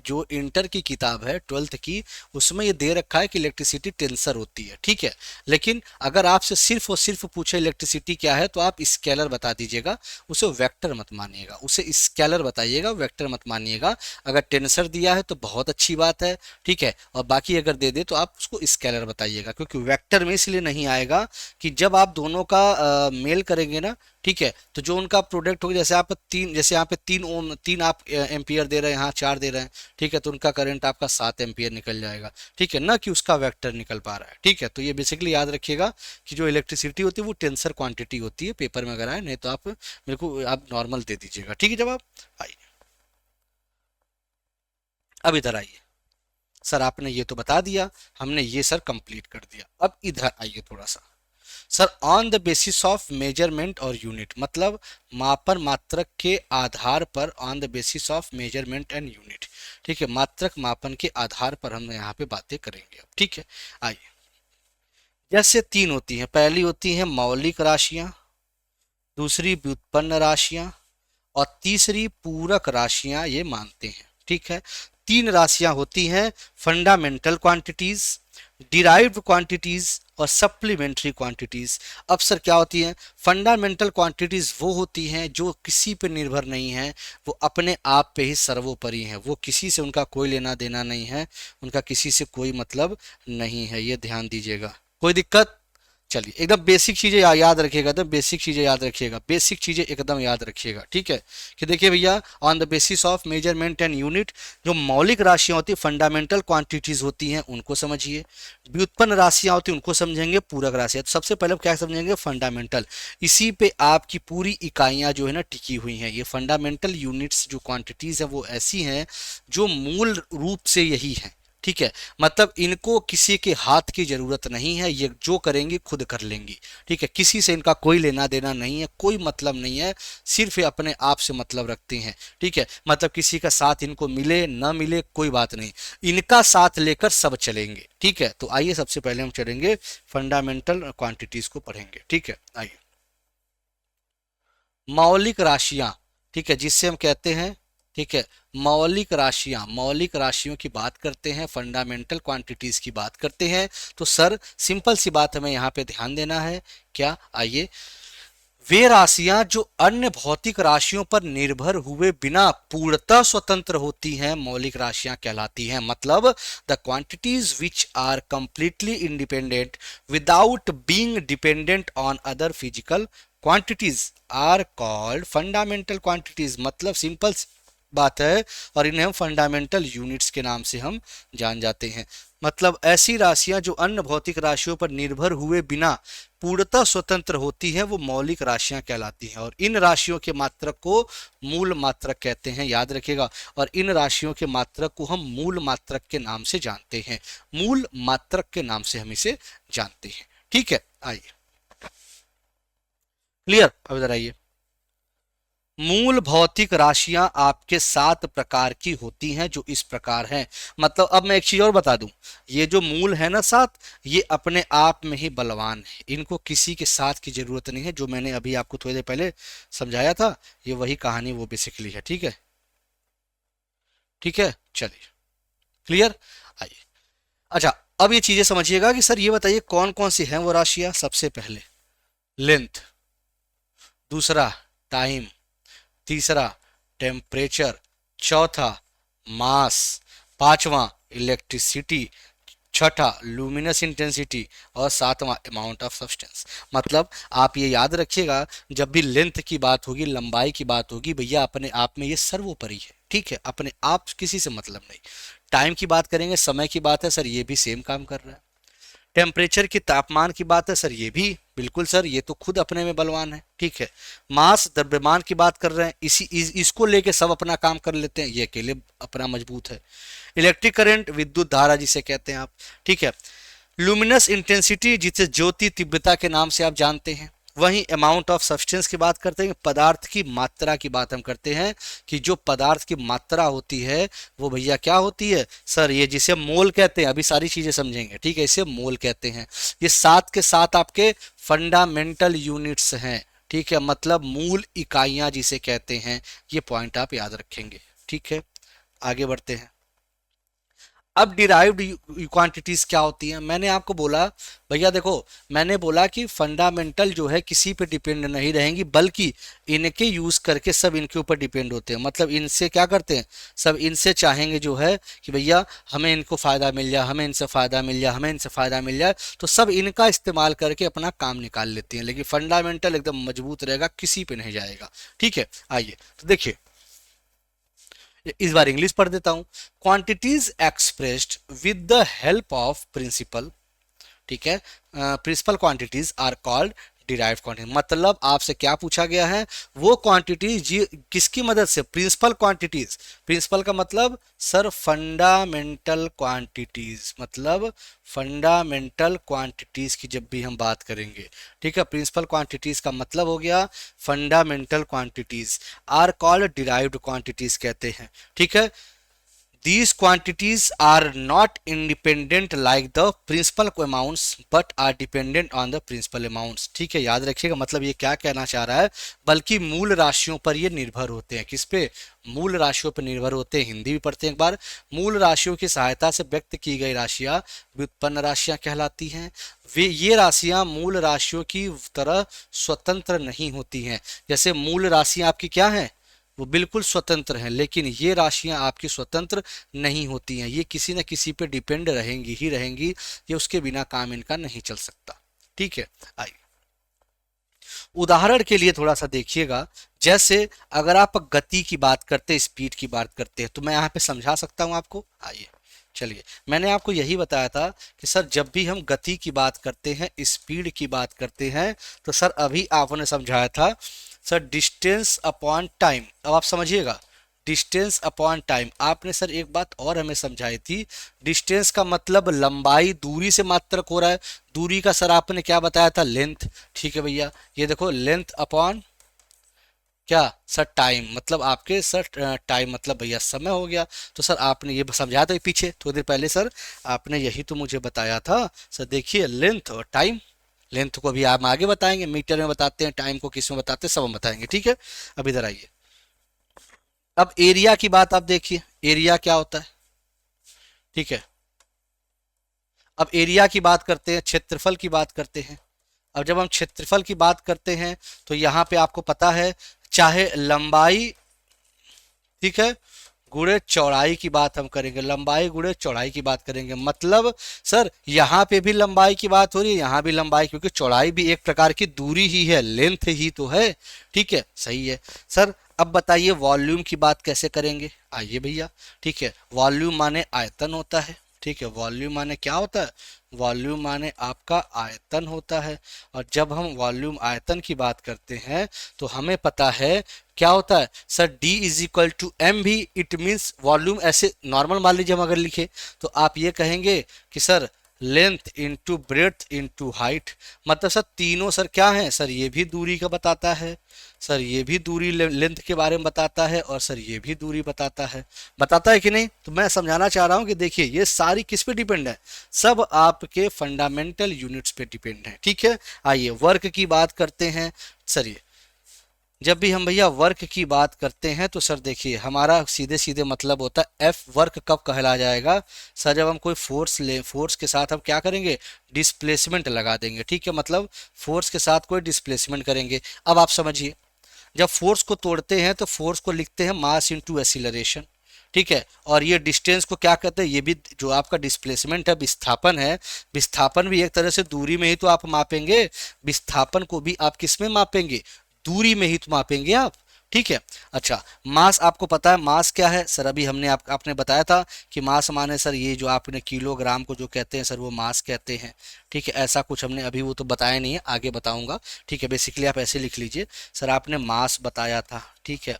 जो इंटर की किताब है 12th की, उसमें ये दे रखा है कि इलेक्ट्रिसिटी टेंसर होती है। ठीक है, लेकिन अगर आपसे सिर्फ और सिर्फ पूछे इलेक्ट्रिसिटी क्या है तो आप स्केलर बता दीजिएगा, उसे वेक्टर मत मानिएगा, उसे स्केलर बताइएगा, वेक्टर मत मानिएगा। अगर टेंसर दिया है तो बहुत अच्छी बात है। ठीक है, और बाकी अगर दे दे तो आप उसको स्केलर बताइएगा, क्योंकि वेक्टर में इसलिए नहीं आएगा कि जब आप दोनों का मेल करेंगे ना, ठीक है, तो जो उनका प्रोडक्ट होगा, जैसे आप तीन, जैसे यहाँ पे 3 ओम, 3 आप एम्पियर दे रहे हैं, यहाँ 4 दे रहे हैं, ठीक है, तो उनका करंट आपका 7 एम्पियर निकल जाएगा। ठीक है ना, कि उसका वेक्टर निकल पा रहा है। ठीक है, तो ये बेसिकली याद रखिएगा कि जो इलेक्ट्रिसिटी होती है वो टेंसर क्वांटिटी होती है। पेपर में अगर आए, नहीं तो आप मेरे को आप नॉर्मल दे दीजिएगा। ठीक है, जवाब आइए, अब इधर आइए। सर आपने ये तो बता दिया, हमने ये सर कंप्लीट कर दिया। अब इधर आइए थोड़ा सा। Sir on the basis of measurement और यूनिट, मतलब मापन मात्रक के आधार पर, on the basis of measurement and unit. ठीक है, मात्रक मापन के आधार पर हम यहाँ पे बातें करेंगे। ठीक है, आइए। जैसे 3 होती हैं, पहली होती हैं मौलिक राशियां, दूसरी व्युत्पन्न राशियां, और तीसरी पूरक राशियां ये मानते हैं। ठीक है, 3 राशियां होती हैं, फंडामेंटल क्वांटिटीज, डिराइव्ड क्वांटिटीज और सप्लीमेंट्री क्वांटिटीज। अब सर क्या होती हैं, फंडामेंटल क्वांटिटीज वो होती हैं जो किसी पे निर्भर नहीं है, वो अपने आप पे ही सर्वोपरि हैं, वो किसी से उनका कोई लेना देना नहीं है, उनका किसी से कोई मतलब नहीं है, ये ध्यान दीजिएगा। कोई दिक्कत, चलिए एकदम बेसिक चीजें याद रखिएगा, एकदम बेसिक चीजें याद रखिएगा, बेसिक चीजें एकदम याद रखिएगा। ठीक है, कि देखिए भैया, on the basis of measurement and unit, जो मौलिक राशियां होती है, फंडामेंटल क्वांटिटीज होती हैं, उनको समझिए। व्युत्पन्न राशियां होती हैं उनको समझेंगे, पूरक राशियां तो सबसे पहले क्या समझेंगे, फंडामेंटल। इसी पे आपकी पूरी इकाइयां जो है ना टिकी हुई हैं। ये फंडामेंटल यूनिट्स जो क्वांटिटीज है वो ऐसी हैं जो मूल रूप से यही है। ठीक है, मतलब इनको किसी के हाथ की जरूरत नहीं है, ये जो करेंगी खुद कर लेंगी। ठीक है, किसी से इनका कोई लेना देना नहीं है, कोई मतलब नहीं है, सिर्फ ये अपने आप से मतलब रखती हैं। ठीक है, मतलब किसी का साथ इनको मिले ना मिले कोई बात नहीं, इनका साथ लेकर सब चलेंगे। ठीक है, तो आइए सबसे पहले हम चलेंगे फंडामेंटल क्वांटिटीज को पढ़ेंगे। ठीक है, आइए। मौलिक राशियां, ठीक है, जिससे हम कहते हैं, ठीक है, मौलिक राशियां, मौलिक राशियों की बात करते हैं, फंडामेंटल क्वांटिटीज की बात करते हैं। तो सर सिंपल सी बात हमें यहाँ पे ध्यान देना है, क्या, आइए। वे राशियां जो अन्य भौतिक राशियों पर निर्भर हुए बिना पूर्णतः स्वतंत्र होती हैं, मौलिक राशियां कहलाती हैं। मतलब the quantities which are completely independent without being dependent on other physical quantities are called fundamental quantities. मतलब सिंपल बात है, और इन्हें हम फंडामेंटल यूनिट्स के नाम से हम जान जाते हैं। मतलब ऐसी राशियां जो अन्य भौतिक राशियों पर निर्भर हुए बिना पूर्णतः स्वतंत्र होती हैं वो मौलिक राशियां कहलाती हैं, और इन राशियों के मात्रक को मूल मात्रक कहते हैं, याद रखिएगा। और इन राशियों के मात्रक को हम मूल मात्रक के नाम से जानते हैं, मूल मात्रक के नाम से हम इसे जानते हैं। ठीक है, आइए, क्लियर। अब इधर आइए, मूल भौतिक राशियां आपके 7 प्रकार की होती हैं, जो इस प्रकार हैं। मतलब अब मैं एक चीज और बता दूं, ये जो मूल है ना 7, ये अपने आप में ही बलवान है, इनको किसी के साथ की जरूरत नहीं है। जो मैंने अभी आपको थोड़ी देर पहले समझाया था, ये वही कहानी वो बेसिकली है। ठीक है, ठीक है, चलिए, क्लियर। आइए, अच्छा, अब ये चीजें समझिएगा कि सर ये बताइए कौन कौन सी हैं वो राशियां। सबसे पहले लेंथ, दूसरा टाइम, तीसरा टेम्परेचर, चौथा मास, पांचवा इलेक्ट्रिसिटी, छठा लुमिनस इंटेंसिटी, और सातवां अमाउंट ऑफ सब्सटेंस। मतलब आप ये याद रखिएगा, जब भी लेंथ की बात होगी, लंबाई की बात होगी, भैया अपने आप में ये सर्वोपरि है। ठीक है, अपने आप किसी से मतलब नहीं। टाइम की बात करेंगे, समय की बात है, सर ये भी सेम काम कर रहा है। टेम्परेचर की, तापमान की बात है, सर ये भी बिल्कुल सर, ये तो खुद अपने में बलवान है। ठीक है, मास द्रव्यमान की बात कर रहे हैं, इसको लेके सब अपना काम कर लेते हैं, ये अकेले अपना मजबूत है। इलेक्ट्रिक करंट, विद्युत धारा जिसे कहते हैं आप। ठीक है, लुमिनस इंटेंसिटी जिसे ज्योति तीव्रता के नाम से आप जानते हैं। वहीं अमाउंट ऑफ सब्सटेंस की बात करते हैं, पदार्थ की मात्रा की बात हम करते हैं, कि जो पदार्थ की मात्रा होती है वो भैया क्या होती है सर, ये जिसे मोल कहते हैं। अभी सारी चीजें समझेंगे, ठीक है, इसे मोल कहते हैं। ये 7 के 7 आपके फंडामेंटल यूनिट्स हैं। ठीक है, मतलब मूल इकाइयां जिसे कहते हैं, ये पॉइंट आप याद रखेंगे। ठीक है, आगे बढ़ते हैं। अब डिराइव्ड क्वांटिटीज क्या होती हैं, मैंने आपको बोला भैया देखो, मैंने बोला कि फंडामेंटल जो है किसी पे डिपेंड नहीं रहेंगी, बल्कि इनके यूज करके सब इनके ऊपर डिपेंड होते हैं। मतलब इनसे क्या करते हैं, सब इनसे चाहेंगे जो है कि भैया हमें इनको फायदा मिल जाए, हमें इनसे फायदा मिल जाए, हमें इनसे फायदा मिल जाए, तो सब इनका इस्तेमाल करके अपना काम निकाल लेते हैं। लेकिन फंडामेंटल एकदम मजबूत रहेगा, किसी पे नहीं जाएगा। ठीक है, आइए तो देखिए, इस बार इंग्लिश पढ़ देता हूं। Quantities expressed with the help of principle, ठीक है, principle quantities are called derived quantity. मतलब आपसे क्या पूछा गया है, वो क्वांटिटीज किसकी मदद से, प्रिंसिपल क्वांटिटीज। प्रिंसिपल का मतलब सर फंडामेंटल क्वांटिटीज, मतलब फंडामेंटल क्वांटिटीज की जब भी हम बात करेंगे, ठीक है, प्रिंसिपल क्वांटिटीज का मतलब हो गया fundamental quantities, are called derived quantities कहते हैं। ठीक है, these quantities are not independent like the principal amounts but are dependent on the principal amounts। ठीक है, याद रखिएगा, मतलब ये क्या कहना चाह रहा है, बल्कि मूल राशियों पर ये निर्भर होते हैं। किस पे, मूल राशियों पर निर्भर होते हैं। हिंदी भी पढ़ते हैं एक बार। मूल राशियों की सहायता से व्यक्त की गई राशियां व्युत्पन्न राशियां कहलाती हैं। वे ये राशियां मूल राशियों की तरह स्वतंत्र नहीं होती हैं। जैसे मूल राशियां आपकी क्या हैं, वो बिल्कुल स्वतंत्र हैं, लेकिन ये राशियां आपकी स्वतंत्र नहीं होती हैं, ये किसी न किसी पे डिपेंड रहेंगी ही रहेंगी, ये उसके बिना काम इनका नहीं चल सकता। ठीक है, आइए उदाहरण के लिए थोड़ा सा देखिएगा। जैसे अगर आप गति की बात करते हैं, स्पीड की बात करते हैं, तो मैं यहाँ पे समझा सकता हूँ आपको। आइए चलिए, मैंने आपको यही बताया था कि सर जब भी हम गति की बात करते हैं, स्पीड की बात करते हैं, तो सर अभी आपने समझाया था सर डिस्टेंस अपॉन टाइम। अब आप समझिएगा, डिस्टेंस अपॉन टाइम। आपने सर एक बात और हमें समझाई थी, डिस्टेंस का मतलब लंबाई, दूरी से मात्रक हो रहा है। दूरी का सर आपने क्या बताया था, लेंथ। ठीक है भैया, ये देखो लेंथ अपॉन क्या सर, टाइम। मतलब आपके सर टाइम मतलब भैया समय हो गया। तो सर आपने ये समझाया था पीछे थोड़ी देर पहले, सर आपने यही तो मुझे बताया था। सर देखिए, लेंथ और टाइम, लेंथ को भी आप आगे बताएंगे, मीटर में बताते हैं, टाइम को किस में बताते हैं, सब हम बताएंगे। ठीक है, अब इधर आइए, अब एरिया की बात आप देखिए, एरिया क्या होता है। ठीक है, अब एरिया की बात करते हैं, क्षेत्रफल की बात करते हैं। अब जब हम क्षेत्रफल की बात करते हैं, तो यहाँ पे आपको पता है, चाहे लंबाई, ठीक है, गुणे चौड़ाई की बात हम करेंगे, लंबाई गुणे चौड़ाई की बात करेंगे। मतलब सर यहाँ पे भी लंबाई की बात हो रही है, यहाँ भी लंबाई, क्योंकि चौड़ाई भी एक प्रकार की दूरी ही है, लेंथ ही तो है। ठीक है, सही है सर। अब बताइए वॉल्यूम की बात कैसे करेंगे, आइए भैया। ठीक है, वॉल्यूम माने आयतन होता है। ठीक है, वॉल्यूम माने क्या होता है, वॉल्यूम माने आपका आयतन होता है। और जब हम वॉल्यूम आयतन की बात करते हैं तो हमें पता है क्या होता है sir, D is equal to M V. It means volume ऐसे नॉर्मल मान लीजिए हम अगर लिखे तो आप ये कहेंगे कि sir length into breadth into height. मतलब सर तीनों सर क्या है सर, ये भी दूरी का बताता है सर, ये भी दूरी लेंथ के बारे में बताता है, और सर ये भी दूरी बताता है कि नहीं। तो मैं समझाना चाह रहा हूं कि देखिए ये सारी किस पे डिपेंड है, सब आपके फंडामेंटल यूनिट्स पे डिपेंड है। ठीक है, आइए वर्क की बात करते हैं। सर ये जब भी हम भैया वर्क की बात करते हैं तो सर देखिए हमारा सीधे सीधे मतलब होता है एफ वर्क कब कहला जाएगा सर, जब हम कोई फोर्स ले, फोर्स के साथ हम क्या करेंगे, डिस्प्लेसमेंट लगा देंगे। ठीक है, मतलब फोर्स के साथ कोई डिस्प्लेसमेंट करेंगे। अब आप समझिए, जब फोर्स को तोड़ते हैं तो फोर्स को लिखते हैं मास इनटू एक्सीलरेशन। ठीक है, और ये डिस्टेंस को क्या कहते हैं, ये भी जो आपका डिस्प्लेसमेंट है, विस्थापन है, विस्थापन भी एक तरह से दूरी में ही तो आप मापेंगे, विस्थापन को भी आप किस में मापेंगे, दूरी में ही तो मापेंगे आप। ठीक है, अच्छा मास आपको पता है मास क्या है सर, अभी हमने आपने बताया था कि मास माने सर ये जो आपने किलोग्राम को जो कहते हैं सर वो मास कहते हैं। ठीक है, ऐसा कुछ हमने अभी वो तो बताया नहीं है, आगे बताऊंगा। ठीक है, बेसिकली आप ऐसे लिख लीजिए सर, आपने मास बताया था। ठीक है,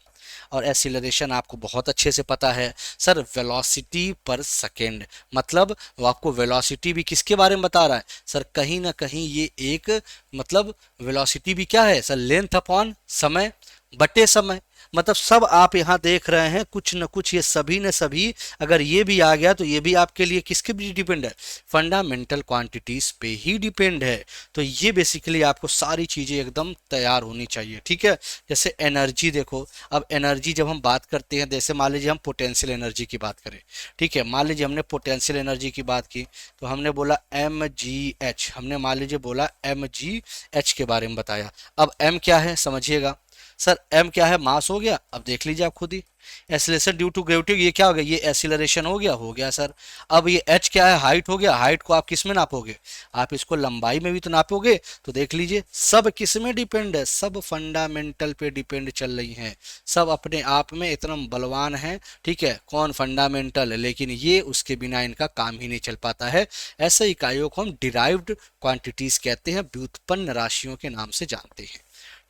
और एक्सीलरेशन आपको बहुत अच्छे से पता है सर, वेलोसिटी पर सेकेंड। मतलब वो आपको वेलोसिटी भी किसके बारे में बता रहा है सर, कहीं ना कहीं ये एक मतलब वेलोसिटी भी क्या है सर, लेंथ अपॉन समय बटे समय। मतलब सब आप यहाँ देख रहे हैं कुछ न कुछ, ये सभी ने सभी अगर ये भी आ गया तो ये भी आपके लिए किसके भी डिपेंड है, फंडामेंटल क्वांटिटीज पे ही डिपेंड है। तो ये बेसिकली आपको सारी चीजें एकदम तैयार होनी चाहिए। ठीक है, जैसे एनर्जी देखो, अब एनर्जी जब हम बात करते हैं, जैसे मान लीजिए हम पोटेंशियल एनर्जी की बात करें। ठीक है, मान लीजिए हमने पोटेंशियल एनर्जी की बात की तो हमने बोला एम जी एच, हमने मान लीजिए बोला एम जी एच के बारे में बताया। अब एम क्या है समझिएगा सर, एम क्या है, मास हो गया। अब देख लीजिए आप खुद ही, एसिलेशन ड्यू टू ग्रेविटी, ये क्या हो गया, ये एसिलरेशन हो गया सर। अब ये एच क्या है, हाइट हो गया। हाइट को आप किस में नापोगे, आप इसको लंबाई में भी तो नापोगे। तो देख लीजिए सब किस में डिपेंड है, सब फंडामेंटल पे डिपेंड चल रही हैं, सब अपने आप में इतना बलवान है। ठीक है, कौन, फंडामेंटल, लेकिन ये उसके बिना इनका काम ही नहीं चल पाता है। ऐसे इकाइयों को हम डिराइव्ड क्वांटिटीज कहते हैं, व्युत्पन्न राशियों के नाम से जानते हैं।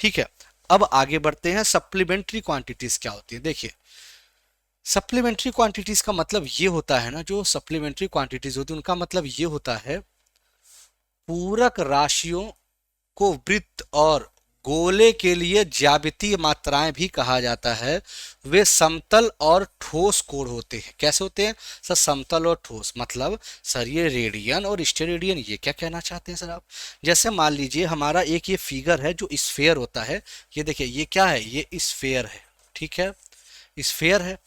ठीक है, अब आगे बढ़ते हैं, सप्लीमेंट्री क्वांटिटीज क्या होती है। देखिए सप्लीमेंट्री क्वांटिटीज का मतलब ये होता है ना, जो सप्लीमेंट्री क्वांटिटीज होती है उनका मतलब ये होता है पूरक राशियों को वृत्त और गोले के लिए ज्यामितीय मात्राएं भी कहा जाता है। वे समतल और ठोस कोण होते हैं। कैसे होते हैं सर, समतल और ठोस। मतलब सर ये रेडियन और स्टेरेडियन ये क्या कहना चाहते हैं सर आप, जैसे मान लीजिए हमारा एक ये फिगर है जो स्फेयर होता है, ये देखिए ये क्या है, ये स्फेयर है। ठीक है, स्फेयर है।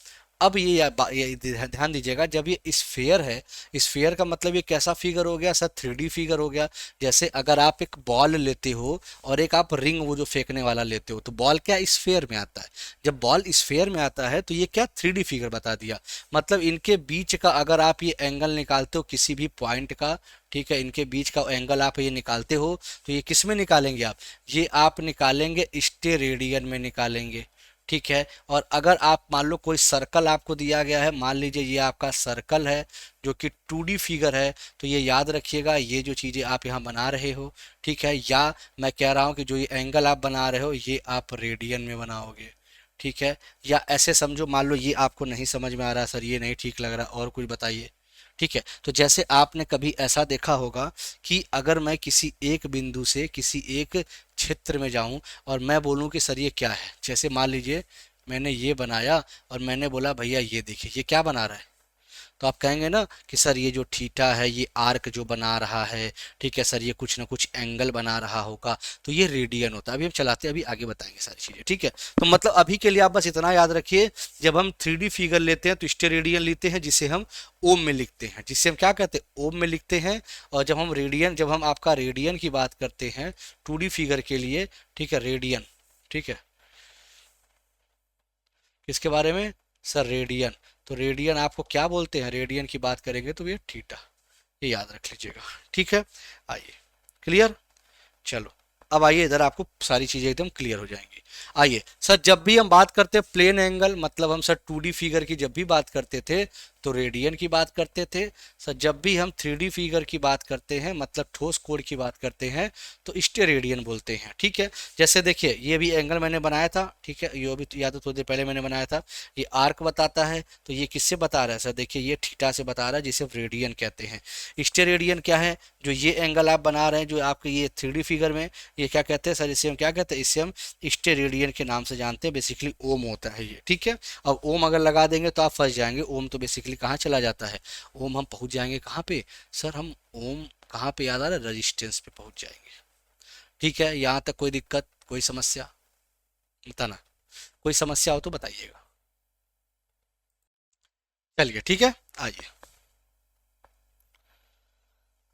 अब ये ध्यान दीजिएगा, जब ये स्फेयर है, स्फेयर का मतलब ये कैसा फिगर हो गया सर, 3D फिगर हो गया। जैसे अगर आप एक बॉल लेते हो और एक आप रिंग वो जो फेंकने वाला लेते हो, तो बॉल क्या स्फेयर में आता है। जब बॉल स्फेयर में आता है तो ये क्या 3D फिगर बता दिया। मतलब इनके बीच का अगर आप ये एंगल निकालते हो किसी भी पॉइंट का, ठीक है, इनके बीच का एंगल आप ये निकालते हो तो ये किस में निकालेंगे आप, ये आप निकालेंगे स्टेरेडियन में निकालेंगे। ठीक है, और अगर आप मान लो कोई सर्कल आपको दिया गया है, मान लीजिए ये आपका सर्कल है जो कि 2D फिगर है, तो ये याद रखिएगा ये जो चीज़ें आप यहाँ बना रहे हो, ठीक है, या मैं कह रहा हूँ कि जो ये एंगल आप बना रहे हो ये आप रेडियन में बनाओगे। ठीक है, या ऐसे समझो, मान लो ये आपको नहीं समझ में आ रहा सर, ये नहीं ठीक लग रहा, और कुछ बताइए। ठीक है, तो जैसे आपने कभी ऐसा देखा होगा कि अगर मैं किसी एक बिंदु से किसी एक क्षेत्र में जाऊं और मैं बोलूं कि सर ये क्या है, जैसे मान लीजिए मैंने ये बनाया और मैंने बोला भैया ये देखिए ये क्या बना रहा है, तो आप कहेंगे ना कि सर ये जो थीटा है ये आर्क जो बना रहा है, ठीक है सर ये कुछ ना कुछ एंगल बना रहा होगा, तो ये रेडियन होता है। अभी हम चलाते हैं, अभी आगे बताएंगे सारी चीज़ें। ठीक है, तो मतलब अभी के लिए आप बस इतना याद रखिए, जब हम 3D फिगर लेते हैं तो स्टेरेडियन लेते हैं जिसे हम ओम में लिखते हैं, जिसे हम क्या कहते हैं ओम में लिखते हैं। और जब हम रेडियन, जब हम आपका रेडियन की बात करते हैं 2D फिगर के लिए, ठीक है रेडियन, ठीक है, किसके बारे में सर, रेडियन। तो रेडियन आपको क्या बोलते हैं, रेडियन की बात करेंगे तो ये थीटा, ये याद रख लीजिएगा। ठीक है, आइए क्लियर, चलो अब आइए इधर आपको सारी चीजें एकदम क्लियर हो जाएंगी। आइए सर, जब भी हम बात करते हैं प्लेन एंगल, मतलब हम सर 2D फिगर की जब भी बात करते थे तो रेडियन की बात करते थे। सर जब भी हम 3D फिगर की बात करते हैं, मतलब ठोस कोण की बात करते हैं, तो स्टेरेडियन बोलते हैं। ठीक है, जैसे देखिए ये भी एंगल मैंने बनाया था, ठीक है, ये भी या तो थोड़ी देर पहले मैंने बनाया था। ये आर्क बताता है, तो ये किससे बता रहा है सर? देखिए ये थीटा से बता रहा है, जिसे रेडियन कहते हैं। स्टेरेडियन क्या है? जो ये एंगल आप बना रहे हैं, जो आपके ये 3D फिगर में, ये क्या कहते हैं सर? इसे हम क्या कहते हैं? इसे हम स्टेरेडियन के नाम से जानते हैं। बेसिकली ओम होता है ये, ठीक है। अब ओम अगर लगा देंगे तो आप फंस जाएंगे। ओम तो बेसिकली कहाँ चला जाता है? ओम हम पहुंच जाएंगे कहाँ पे सर? हम ओम कहाँ पे याद आ रहा है? रजिस्टेंस पे पहुंच जाएंगे। ठीक है, यहाँ तक कोई दिक्कत, कोई समस्या? बताना, कोई समस्या हो तो बताइएगा। चलिए ठीक है, आइए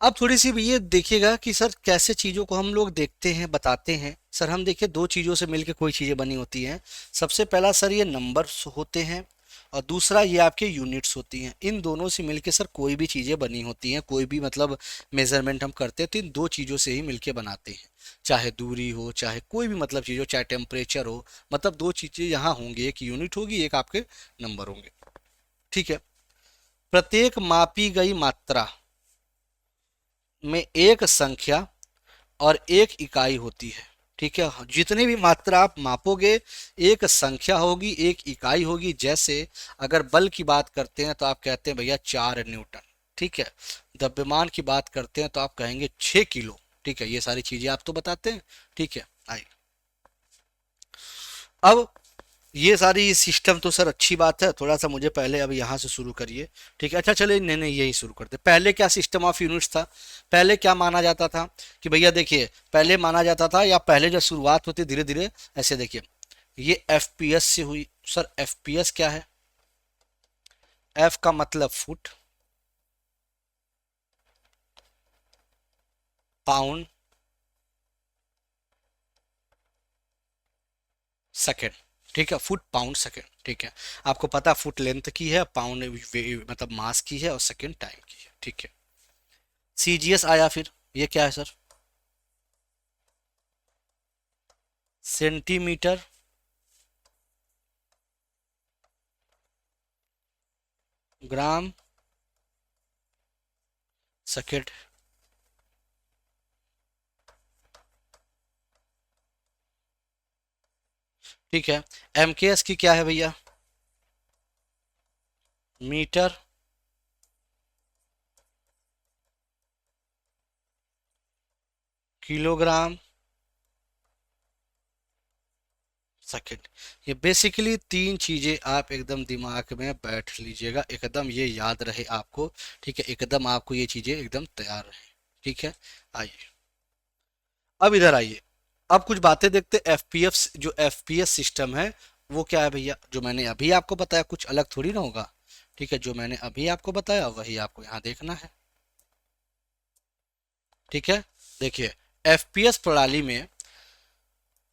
अब थोड़ी सी भी ये देखिएगा कि सर कैसे चीज़ों को हम लोग देखते हैं, बताते हैं। सर हम देखिए दो चीज़ों से मिलकर कोई चीज़ें बनी होती हैं। सबसे पहला सर ये नंबर्स होते हैं, और दूसरा ये आपके यूनिट्स होती हैं। इन दोनों से मिलके सर कोई भी चीज़ें बनी होती हैं, कोई भी मतलब मेजरमेंट हम करते हैं तो इन दो चीज़ों से ही मिलके बनाते हैं। चाहे दूरी हो, चाहे कोई भी मतलब चीज़ हो, चाहे टेम्परेचर हो, मतलब दो चीज़ें यहाँ होंगी, एक यूनिट होगी, एक आपके नंबर होंगे। ठीक है, प्रत्येक मापी गई मात्रा में एक संख्या और एक इकाई होती है। ठीक है, जितनी भी मात्रा आप मापोगे, एक संख्या होगी, एक इकाई होगी। जैसे अगर बल की बात करते हैं तो आप कहते हैं भैया 4 न्यूटन। ठीक है, द्रव्यमान की बात करते हैं तो आप कहेंगे 6 किलो। ठीक है, ये सारी चीजें आप तो बताते हैं। ठीक है, आइए अब ये सारी सिस्टम तो सर अच्छी बात है, थोड़ा सा मुझे पहले अब यहाँ से शुरू करिए। ठीक है, अच्छा चलिए, नहीं नहीं यही शुरू करते। पहले क्या सिस्टम ऑफ यूनिट्स था? पहले क्या माना जाता था कि भैया देखिए, पहले माना जाता था, या पहले जब शुरुआत होती धीरे धीरे ऐसे देखिए, ये एफपीएस से हुई। सर एफपीएस क्या है? एफ का मतलब फुट, पाउंड, सेकेंड। ठीक है, फुट पाउंड सेकेंड। ठीक है, आपको पता फुट लेंथ की है, पाउंड मतलब मास की है, और सेकेंड टाइम की है। ठीक है, सीजीएस आया फिर। ये क्या है सर? Centimetre gram second. ठीक है, एमकेएस की क्या है भैया? Metre kilogram second. ये बेसिकली तीन चीजें आप एकदम दिमाग में बैठ लीजिएगा, एकदम ये याद रहे आपको। ठीक है, एकदम आपको ये चीजें एकदम तैयार रहे। ठीक है, आइए अब इधर आइए। अब कुछ बातें देखते। एफपीएफ, जो एफपीएस सिस्टम है वो क्या है भैया? जो मैंने अभी आपको बताया, कुछ अलग थोड़ी ना होगा। ठीक है, जो मैंने अभी आपको बताया वही आपको यहाँ देखना है। ठीक है, देखिए एफपीएस प्रणाली में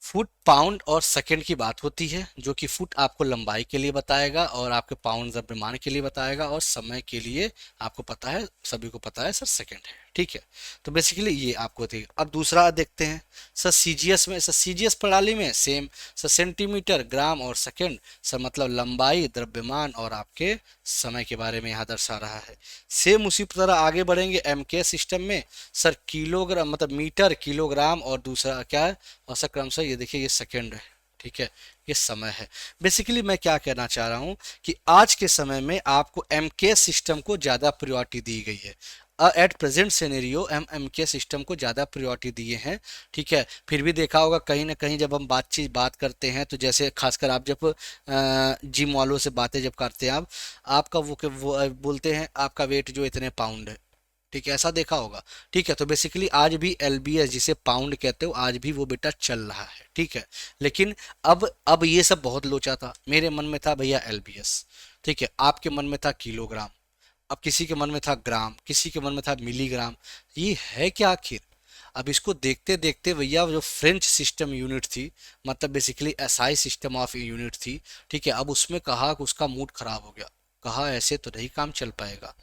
फुट, पाउंड और सेकंड की बात होती है, जो कि फुट आपको लंबाई के लिए बताएगा, और आपके पाउंड द्रव्यमान के लिए बताएगा, और समय के लिए आपको पता है, सभी को पता है सर, सेकंड है। ठीक है, तो बेसिकली ये आपको थे। अब दूसरा देखते हैं सर सीजीएस में। सर सीजीएस प्रणाली में सेम सर, सेंटीमीटर ग्राम और सेकंड सर, मतलब लंबाई, द्रव्यमान और आपके समय के बारे में यहाँ दर्शा रहा है। सेम उसी तरह आगे बढ़ेंगे एमके सिस्टम में। सर किलोग्राम मतलब मीटर, किलोग्राम, और दूसरा क्या है? औसत क्रम से ये देखिए, ये सेकंड है। ठीक है, ये समय है। बेसिकली मैं क्या कहना चाह रहा हूँ कि आज के समय में आपको एमके सिस्टम को ज़्यादा प्रायोरिटी दी गई है। एट प्रेजेंट सिनेरियो हम एमके सिस्टम को ज़्यादा प्रायोरिटी दिए हैं। ठीक है, फिर भी देखा होगा कहीं ना कहीं जब हम बात करते हैं, तो जैसे खासकर आप जब जिम वालों से बातें जब करते हैं आप, आपका वो बोलते हैं आपका वेट जो इतने पाउंड है। ठीक है, ऐसा देखा होगा। ठीक है, तो बेसिकली आज भी एलबीएस, जिसे पाउंड कहते हो, आज भी वो बेटा चल रहा है। ठीक है, लेकिन अब ये सब बहुत लोचा था। मेरे मन में था भैया एलबीएस, ठीक है, आपके मन में था किलोग्राम, अब किसी के मन में था ग्राम, किसी के मन में था मिलीग्राम। ये है क्या आखिर? अब इसको देखते देखते भैया, जो फ्रेंच सिस्टम यूनिट थी, मतलब basically SI system of unit थी। ठीक है, अब उसमें कहा कि उसका मूड खराब हो गया। कहा ऐसे तो नहीं काम चल पाएगा।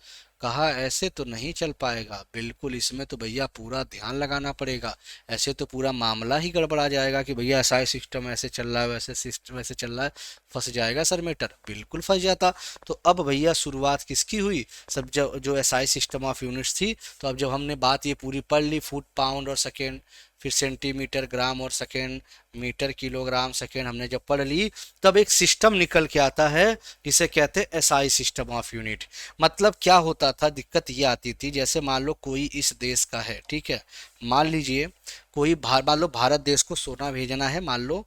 कहा ऐसे तो नहीं चल पाएगा, बिल्कुल इसमें तो भैया पूरा ध्यान लगाना पड़ेगा। ऐसे तो पूरा मामला ही गड़बड़ा जाएगा कि भैया ऐसा ही सिस्टम ऐसे चल रहा है, वैसे सिस्टम वैसे चल रहा है, फंस जाएगा सर मीटर, बिल्कुल फंस जाता। तो अब भैया शुरुआत किसकी हुई, सब जो एसआई सिस्टम ऑफ यूनिट्स थी। तो अब जब हमने बात ये पूरी पढ़ ली, फुट पाउंड और सेकेंड, फिर सेंटीमीटर ग्राम और सेकेंड, मीटर किलोग्राम सेकेंड हमने जब पढ़ ली, तब एक सिस्टम निकल के आता है जिसे कहते हैं एसआई सिस्टम ऑफ यूनिट। मतलब क्या होता था, दिक्कत ये आती थी, जैसे मान लो कोई इस देश का है, ठीक है, मान लीजिए कोई मान लो भारत देश को सोना भेजना है, मान लो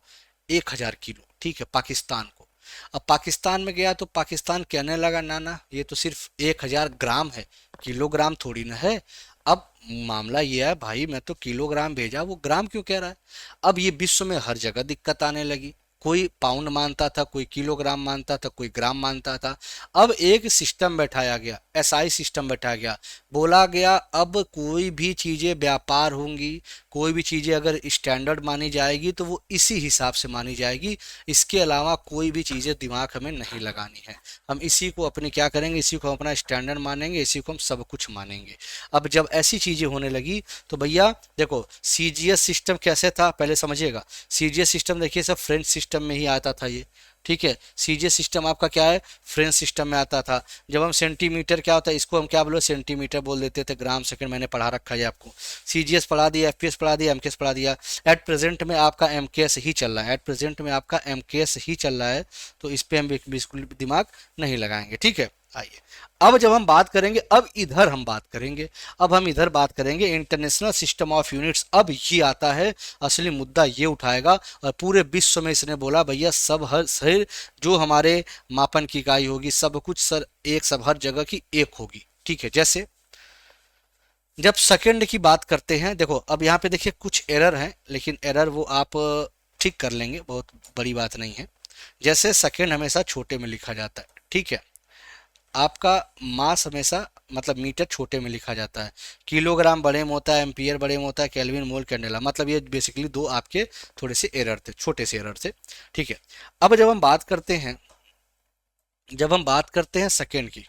1,000 किलो, ठीक है, पाकिस्तान को। अब पाकिस्तान में गया तो पाकिस्तान कहने लगा ना ना ये तो सिर्फ 1,000 ग्राम है, किलोग्राम थोड़ी ना है। अब मामला ये है भाई, मैं तो किलोग्राम भेजा, वो ग्राम क्यों कह रहा है। अब ये विश्व में हर जगह दिक्कत आने लगी, कोई पाउंड मानता था, कोई किलोग्राम मानता था, कोई ग्राम मानता था। अब एक सिस्टम बैठाया गया, एसआई सिस्टम बैठाया गया, बोला गया अब कोई भी चीज़ें व्यापार होंगी, कोई भी चीज़ें अगर स्टैंडर्ड मानी जाएगी तो वो इसी हिसाब से मानी जाएगी, इसके अलावा कोई भी चीज़ें दिमाग हमें नहीं लगानी है। हम इसी को अपने क्या करेंगे, इसी को अपना स्टैंडर्ड मानेंगे, इसी को हम सब कुछ मानेंगे। अब जब ऐसी चीज़ें होने लगी तो भैया देखो सीजीएस सिस्टम कैसे था पहले समझिएगा। सीजीएस सिस्टम देखिए सब फ्रेंच सिस्टम में ही आता था ये, ठीक है। सीजीएस सिस्टम आपका क्या है, फ्रेंच सिस्टम में आता था। जब हम सेंटीमीटर क्या होता है, इसको हम क्या बोलो सेंटीमीटर बोल देते थे, ग्राम सेकंड मैंने पढ़ा रखा है आपको। सीजीएस पढ़ा दिया, एफपीएस पढ़ा दिया, एमकेएस पढ़ा दिया। एट प्रेजेंट में आपका एमकेएस ही चल रहा है, एट प्रेजेंट में आपका एमकेएस ही चल रहा है, तो इस पे हम बिल्कुल दिमाग नहीं लगाएंगे, ठीक है। आइए अब जब हम बात करेंगे, अब इधर हम बात करेंगे, अब हम इधर बात करेंगे इंटरनेशनल सिस्टम ऑफ यूनिट्स। अब ये आता है असली मुद्दा, ये उठाएगा और पूरे विश्व में इसने बोला भैया सब हर शहर जो हमारे मापन की इकाई होगी सब कुछ सर एक, सब हर जगह की एक होगी, ठीक है। जैसे जब सेकंड की बात करते हैं, देखो अब यहाँ पे देखिए कुछ एरर हैं, लेकिन एरर वो आप ठीक कर लेंगे, बहुत बड़ी बात नहीं है। जैसे सेकंड हमेशा छोटे में लिखा जाता है, ठीक है। आपका मास हमेशा मतलब मीटर छोटे में लिखा जाता है, किलोग्राम बड़े में होता है, एम्पियर बड़े में होता है, केल्विन मोल कैंडेला, मतलब ये बेसिकली दो आपके थोड़े से एरर थे, छोटे से एरर थे, ठीक है। अब जब हम बात करते हैं सेकेंड की,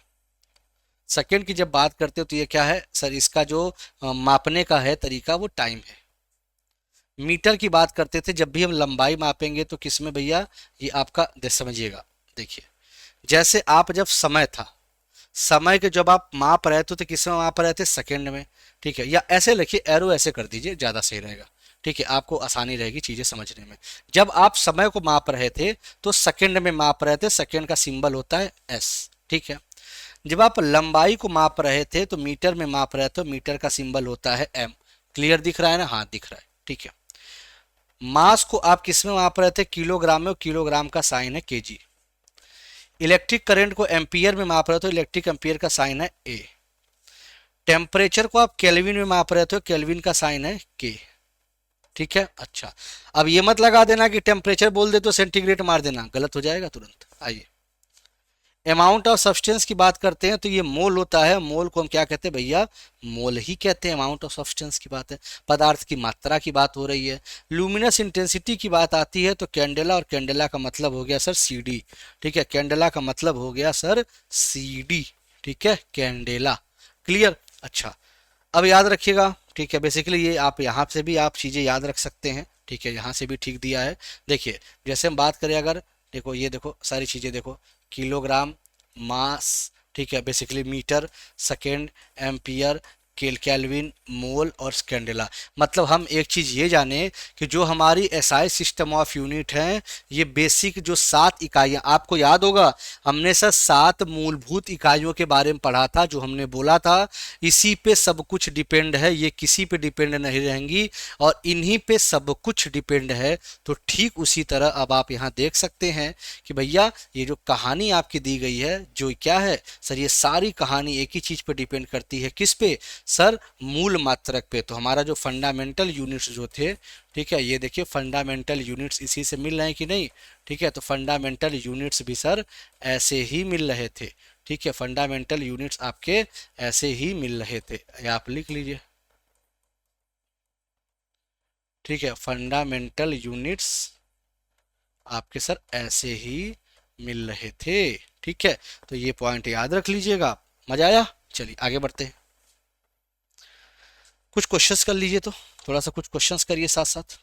सेकेंड की जब बात करते हो तो ये क्या है सर, इसका जो मापने का है तरीका वो टाइम है। मीटर की बात करते थे, जब भी हम लंबाई मापेंगे तो किस में भैया, ये आपका समझिएगा, देखिए जैसे आप जब समय था, समय के जब आप माप रहे थे तो किस में माप रहे थे, सेकंड में, ठीक है। या ऐसे लिखिए, एरो ऐसे कर दीजिए, ज़्यादा सही रहेगा, ठीक है, आपको आसानी रहेगी चीज़ें समझने में। जब आप समय को माप रहे थे तो सेकंड में माप रहे थे, सेकंड का सिंबल होता है एस, ठीक है। जब आप लंबाई को माप रहे थे तो मीटर में माप रहे थे, तो मीटर का सिंबल होता है एम। क्लियर दिख रहा है ना, हाँ दिख रहा है, ठीक है। मास को आप किस में माप रहे थे, किलोग्राम में, किलोग्राम का साइन है केजी। इलेक्ट्रिक करंट को एम्पियर में माप रहे हो तो इलेक्ट्रिक एम्पियर का साइन है ए। टेम्परेचर को आप केल्विन में माप रहे हो, केल्विन का साइन है के, ठीक है। अच्छा अब ये मत लगा देना कि टेम्परेचर बोल दे तो सेंटीग्रेड मार देना, गलत हो जाएगा तुरंत। आइए अमाउंट ऑफ सब्सटेंस की बात करते हैं तो ये मोल होता है, मोल को हम क्या कहते हैं भैया, मोल ही कहते हैं। अमाउंट ऑफ सब्सटेंस की बात है, पदार्थ की मात्रा की बात हो रही है। लुमिनस इंटेंसिटी की बात आती है तो कैंडेला, और कैंडेला का मतलब हो गया सर सीडी, ठीक है, कैंडेला का मतलब हो गया सर सीडी, ठीक है, कैंडेला। क्लियर। अच्छा अब याद रखिएगा, ठीक है, बेसिकली ये आप यहाँ से भी आप चीज़ें याद रख सकते हैं, ठीक है, यहाँ से भी ठीक दिया है। देखिए जैसे हम बात करें अगर, देखो ये देखो सारी चीज़ें देखो, किलोग्राम, मास, ठीक है, basically metre, second, ampere, kelvin, mole और कैंडेला। मतलब हम एक चीज़ ये जाने कि जो हमारी एसआई सिस्टम ऑफ यूनिट है, ये बेसिक जो 7 इकाइयाँ, आपको याद होगा हमने सर 7 मूलभूत इकाइयों के बारे में पढ़ा था, जो हमने बोला था इसी पे सब कुछ डिपेंड है, ये किसी पे डिपेंड नहीं रहेंगी और इन्हीं पे सब कुछ डिपेंड है। तो ठीक उसी तरह अब आप यहाँ देख सकते हैं कि भैया ये जो कहानी आपकी दी गई है, जो क्या है सर, ये सारी कहानी एक ही चीज़ पे डिपेंड करती है, किस पे सर, मूल मात्रक पे। तो हमारा जो फंडामेंटल यूनिट्स जो थे, ठीक है, ये देखिए फंडामेंटल यूनिट्स इसी से मिल रहे हैं कि नहीं, ठीक है, तो फंडामेंटल यूनिट्स भी सर ऐसे ही मिल रहे थे, ठीक है, फंडामेंटल यूनिट्स आपके ऐसे ही मिल रहे थे, ये आप लिख लीजिए, ठीक है, फंडामेंटल यूनिट्स आपके सर ऐसे ही मिल रहे थे, ठीक है। तो ये पॉइंट याद रख लीजिएगा, मजा आया। चलिए आगे बढ़ते हैं, कुछ क्वेश्चंस कर लीजिए, तो थोड़ा सा कुछ क्वेश्चंस करिए साथ साथ।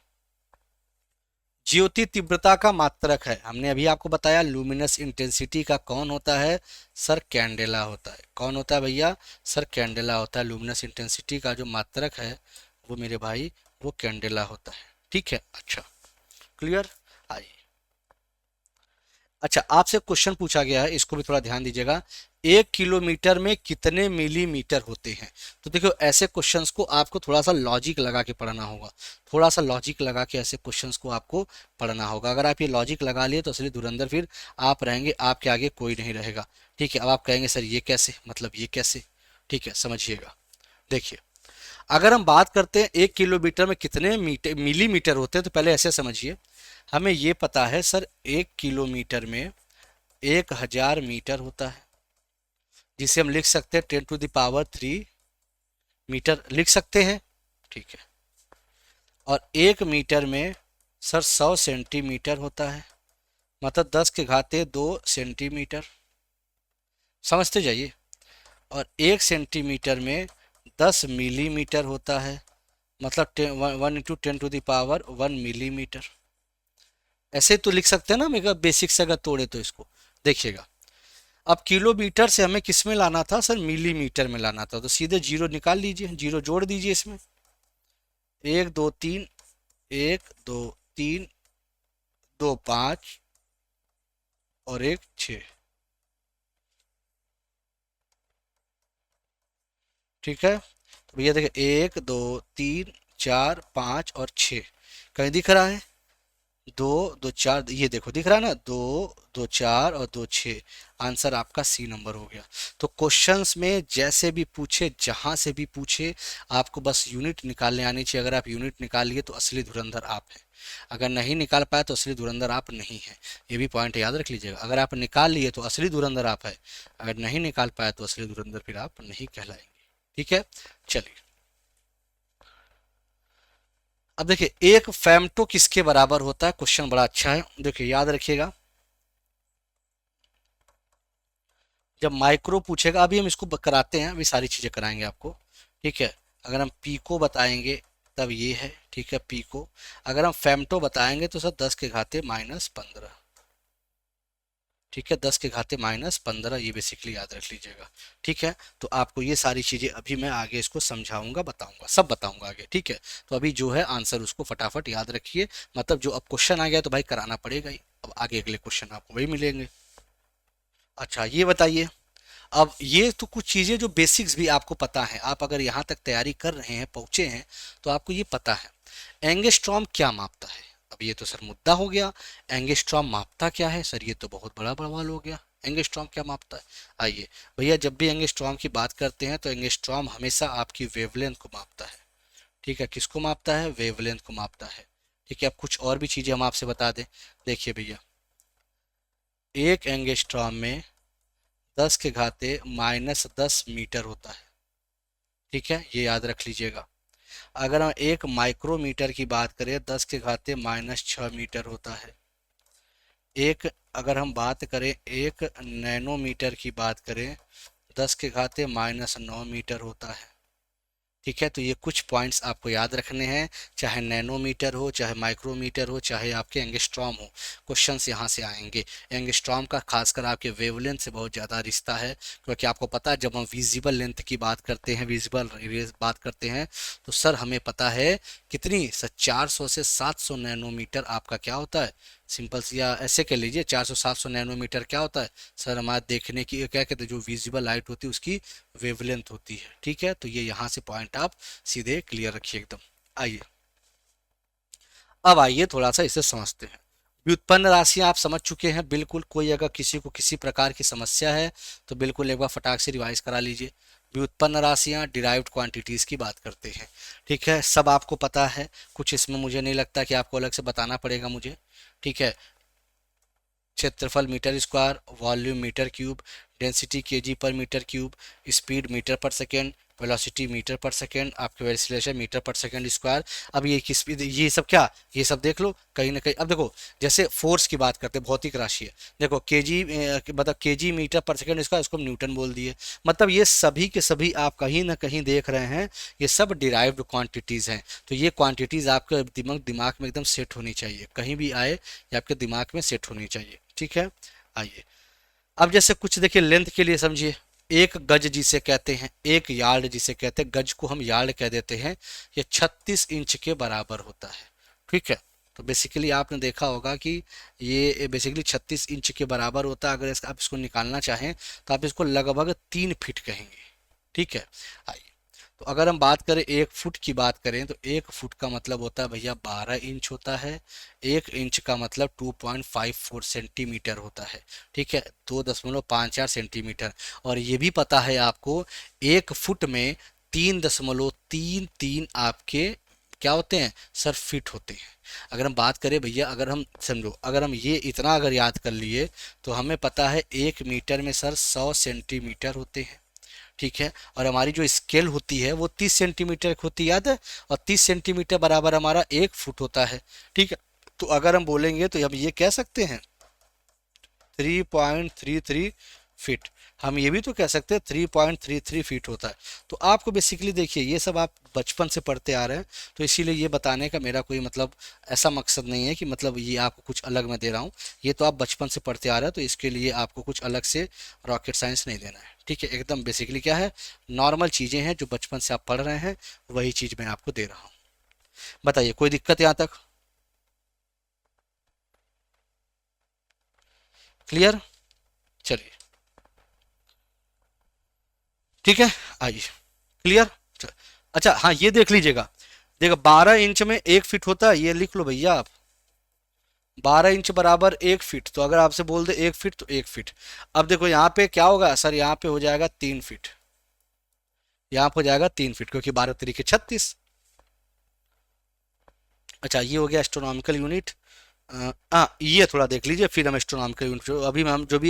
ज्योति तीव्रता का मात्रक है, हमने अभी आपको बताया लुमिनस इंटेंसिटी का कौन होता है, सर कैंडेला होता है। कौन होता है भैया, सर कैंडेला होता है। लुमिनस इंटेंसिटी का जो मात्रक है वो मेरे भाई वो कैंडेला होता है, ठीक है। अच्छा, क्लियर। आइए, अच्छा आपसे क्वेश्चन पूछा गया है, इसको भी थोड़ा ध्यान दीजिएगा। 1 किलोमीटर में कितने मिलीमीटर होते हैं? तो देखो ऐसे क्वेश्चंस को आपको थोड़ा सा लॉजिक लगा के पढ़ना होगा, थोड़ा सा लॉजिक लगा के ऐसे क्वेश्चंस को आपको पढ़ना होगा। अगर आप ये लॉजिक लगा लिए तो असली धुरंधर फिर आप रहेंगे, आपके आगे कोई नहीं रहेगा, ठीक है। अब आप कहेंगे सर ये कैसे, मतलब ये कैसे, ठीक है, समझिएगा। देखिए, अगर हम बात करते हैं 1 किलोमीटर में कितने मीटर मिलीमीटर होते हैं, तो पहले ऐसे समझिए, हमें ये पता है सर 1 किलोमीटर में 1000 मीटर होता है, जिसे हम लिख सकते हैं 10⁻³ लिख सकते हैं, ठीक है। और 1 मीटर में सर 100 सेंटीमीटर होता है, मतलब 10⁻²2 सेंटीमीटर, समझते जाइए। और 1 सेंटीमीटर में 10 मिलीमीटर होता है, मतलब 1 × 10⁻⁻1 मिलीमीटर। ऐसे तो लिख सकते हैं ना, मेरा बेसिक से अगर तोड़े तो इसको देखिएगा। अब किलोमीटर से हमें किस में लाना था सर, मिलीमीटर में लाना था, तो सीधे जीरो निकाल लीजिए, जीरो जोड़ दीजिए इसमें। 1 2 3, 1 2 3, 2 5 और 1 6, ठीक है। तो भैया देखिए 1 2 3 4 5 और 6, कहीं दिख रहा है? 2 2 4, ये देखो दिख रहा है ना, 2 2 4 और 2 6। आंसर आपका सी नंबर हो गया। तो क्वेश्चंस में जैसे भी पूछे, जहां से भी पूछे, आपको बस यूनिट निकालने आनी चाहिए। अगर आप यूनिट निकाल लिए तो असली धुरंधर आप हैं, अगर नहीं निकाल पाए तो असली धुरंधर आप नहीं है। ये भी पॉइंट याद रख लीजिएगा, अगर आप निकाल लिए तो असली धुरंधर आप है, अगर नहीं निकाल पाए तो असली धुरंधर फिर आप नहीं कहलाएंगे, ठीक है। चलिए, अब देखिए एक फेमटो किसके बराबर होता है, क्वेश्चन बड़ा अच्छा है, देखिए याद रखिएगा। जब माइक्रो पूछेगा, अभी हम इसको कराते हैं, अभी सारी चीजें कराएंगे आपको, ठीक है। अगर हम पीको बताएंगे तब ये है, ठीक है, पीको। अगर हम फेमटो बताएंगे तो सर 10⁻⁻15, ठीक है, 10⁻⁻15, ये बेसिकली याद रख लीजिएगा, ठीक है। तो आपको ये सारी चीजें अभी मैं आगे इसको समझाऊंगा, बताऊंगा, सब बताऊंगा आगे, ठीक है। तो अभी जो है आंसर उसको फटाफट याद रखिए, मतलब जो अब क्वेश्चन आ गया तो भाई कराना पड़ेगा ही, अब आगे अगले क्वेश्चन आपको वही मिलेंगे। अच्छा ये बताइए, अब ये तो कुछ चीजें जो बेसिक्स भी आपको पता है, आप अगर यहाँ तक तैयारी कर रहे हैं, पहुंचे हैं, तो आपको ये पता है एंगस्ट्रॉम क्या मापता है। अब ये तो सर मुद्दा हो गया, एंगस्ट्रॉम मापता क्या है सर, ये तो बहुत बड़ा सवाल हो गया, एंगस्ट्रॉम क्या मापता है। आइए भैया, जब भी एंगस्ट्रॉम की बात करते हैं तो एंगस्ट्रॉम हमेशा आपकी वेवलेंथ को मापता है, ठीक है। किसको मापता है, वेवलेंथ को मापता है, ठीक है। अब कुछ और भी चीजें हम आपसे बता दें, देखिए भैया, एक एंगस्ट्रॉम में 10⁻⁻10 मीटर होता है, ठीक है, ये याद रख लीजिएगा। अगर हम एक माइक्रोमीटर की बात करें, 10⁻⁻6 मीटर होता है। एक, अगर हम बात करें एक नैनोमीटर की बात करें, 10⁻⁻9 मीटर होता है, ठीक है। तो ये कुछ पॉइंट्स आपको याद रखने हैं, चाहे नैनोमीटर हो, चाहे माइक्रोमीटर हो, चाहे आपके एंगस्ट्रॉम हो, क्वेश्चंस यहाँ से आएंगे। एंगस्ट्रॉम का खासकर आपके वेवलेंथ से बहुत ज़्यादा रिश्ता है, क्योंकि आपको पता है जब हम विजिबल लेंथ की बात करते हैं, विजिबल रेज बात करते हैं, तो सर हमें पता है कितनी सर 400 से 700 नैनोमीटर आपका क्या होता है, सिंपल सी या ऐसे कह लीजिए 400 700 नैनोमीटर क्या होता है सर, हमारे देखने की क्या कहते हैं, जो विजिबल लाइट होती है उसकी वेवलेंथ होती है, ठीक है। तो ये यहाँ से पॉइंट आप सीधे क्लियर रखिए एकदम। आइए, अब आइए थोड़ा सा इसे समझते हैं। व्युत्पन्न राशियां आप समझ चुके हैं बिल्कुल, कोई अगर किसी को किसी प्रकार की समस्या है तो बिल्कुल एक बार फटाक से रिवाइज करा लीजिए। व्युत्पन्न राशियां डिराइव्ड क्वांटिटीज की बात करते हैं, ठीक है, सब आपको पता है, कुछ इसमें मुझे नहीं लगता कि आपको अलग से बताना पड़ेगा मुझे, ठीक है। क्षेत्रफल metre square, volume metre cube, density KG per metre cube, speed metre per second, velocity metre per second, आपके acceleration metre per second square. अब ये किस ये सब क्या, ये सब देख लो कहीं ना कहीं। अब देखो जैसे फोर्स की बात करते हैं, भौतिक राशि है, देखो केजी मतलब KG metre per second square, इसको हम न्यूटन बोल दिए। मतलब ये सभी के सभी आप कहीं ना कहीं देख रहे हैं, ये सब डिराइव्ड क्वांटिटीज़ हैं। तो ये क्वांटिटीज़ आपके दिमाग में एकदम सेट होनी चाहिए, कहीं भी आए ये आपके दिमाग में सेट होनी चाहिए, ठीक है। आइए अब जैसे कुछ देखिए लेंथ के लिए समझिए, एक गज जिसे कहते हैं, एक यार्ड जिसे कहते हैं, गज को हम यार्ड कह देते हैं, ये 36 इंच के बराबर होता है, ठीक है। तो बेसिकली आपने देखा होगा कि ये बेसिकली 36 इंच के बराबर होता है। अगर आप इसको निकालना चाहें तो आप इसको लगभग 3 फीट कहेंगे, ठीक है। आइए तो अगर हम बात करें 1 फुट की बात करें, तो 1 फुट का मतलब होता है भैया 12 इंच होता है। 1 इंच का मतलब 2.54 सेंटीमीटर होता है, ठीक है, 2.54 सेंटीमीटर। और ये भी पता है आपको, 1 फुट में 3.33 आपके क्या होते हैं सर, फिट होते हैं। अगर हम बात करें भैया, अगर हम समझो, अगर हम ये इतना अगर याद कर लिए, तो हमें पता है 1 मीटर में सर 100 सेंटीमीटर होते हैं, ठीक है। और हमारी जो स्केल होती है वो 30 सेंटीमीटर की होती है, याद है। और 30 सेंटीमीटर बराबर हमारा 1 फुट होता है, ठीक है। तो अगर हम बोलेंगे तो हम ये कह सकते हैं 3.33 फीट। हम ये भी तो कह सकते हैं 3.33 फीट होता है। तो आपको बेसिकली देखिए ये सब आप बचपन से पढ़ते आ रहे हैं, तो इसीलिए ये बताने का मेरा कोई मतलब ऐसा मकसद नहीं है कि मतलब ये आपको कुछ अलग मैं दे रहा हूँ। ये तो आप बचपन से पढ़ते आ रहे हैं, तो इसके लिए आपको कुछ अलग से रॉकेट साइंस नहीं देना है, ठीक है। एकदम बेसिकली क्या है, नॉर्मल चीज़ें हैं जो बचपन से आप पढ़ रहे हैं, वही चीज़ मैं आपको दे रहा हूँ। बताइए कोई दिक्कत यहाँ तक, क्लियर? चलिए ठीक है, आइए, क्लियर। अच्छा हाँ ये देख लीजिएगा, देखो 12 इंच में 1 फीट होता है, ये लिख लो भैया आप, 12 इंच बराबर 1 फीट। तो अगर आपसे बोल दे 1 फीट तो 1 फीट। अब देखो यहाँ पे क्या होगा सर, यहाँ पे हो जाएगा 3 फीट, यहाँ पे हो जाएगा 3 फीट, क्योंकि 12 तरीके 36। अच्छा ये हो गया एस्ट्रोनॉमिकल यूनिट। हाँ ये थोड़ा देख लीजिए, फिर हम एस्ट्रोनॉमिकल यूनिट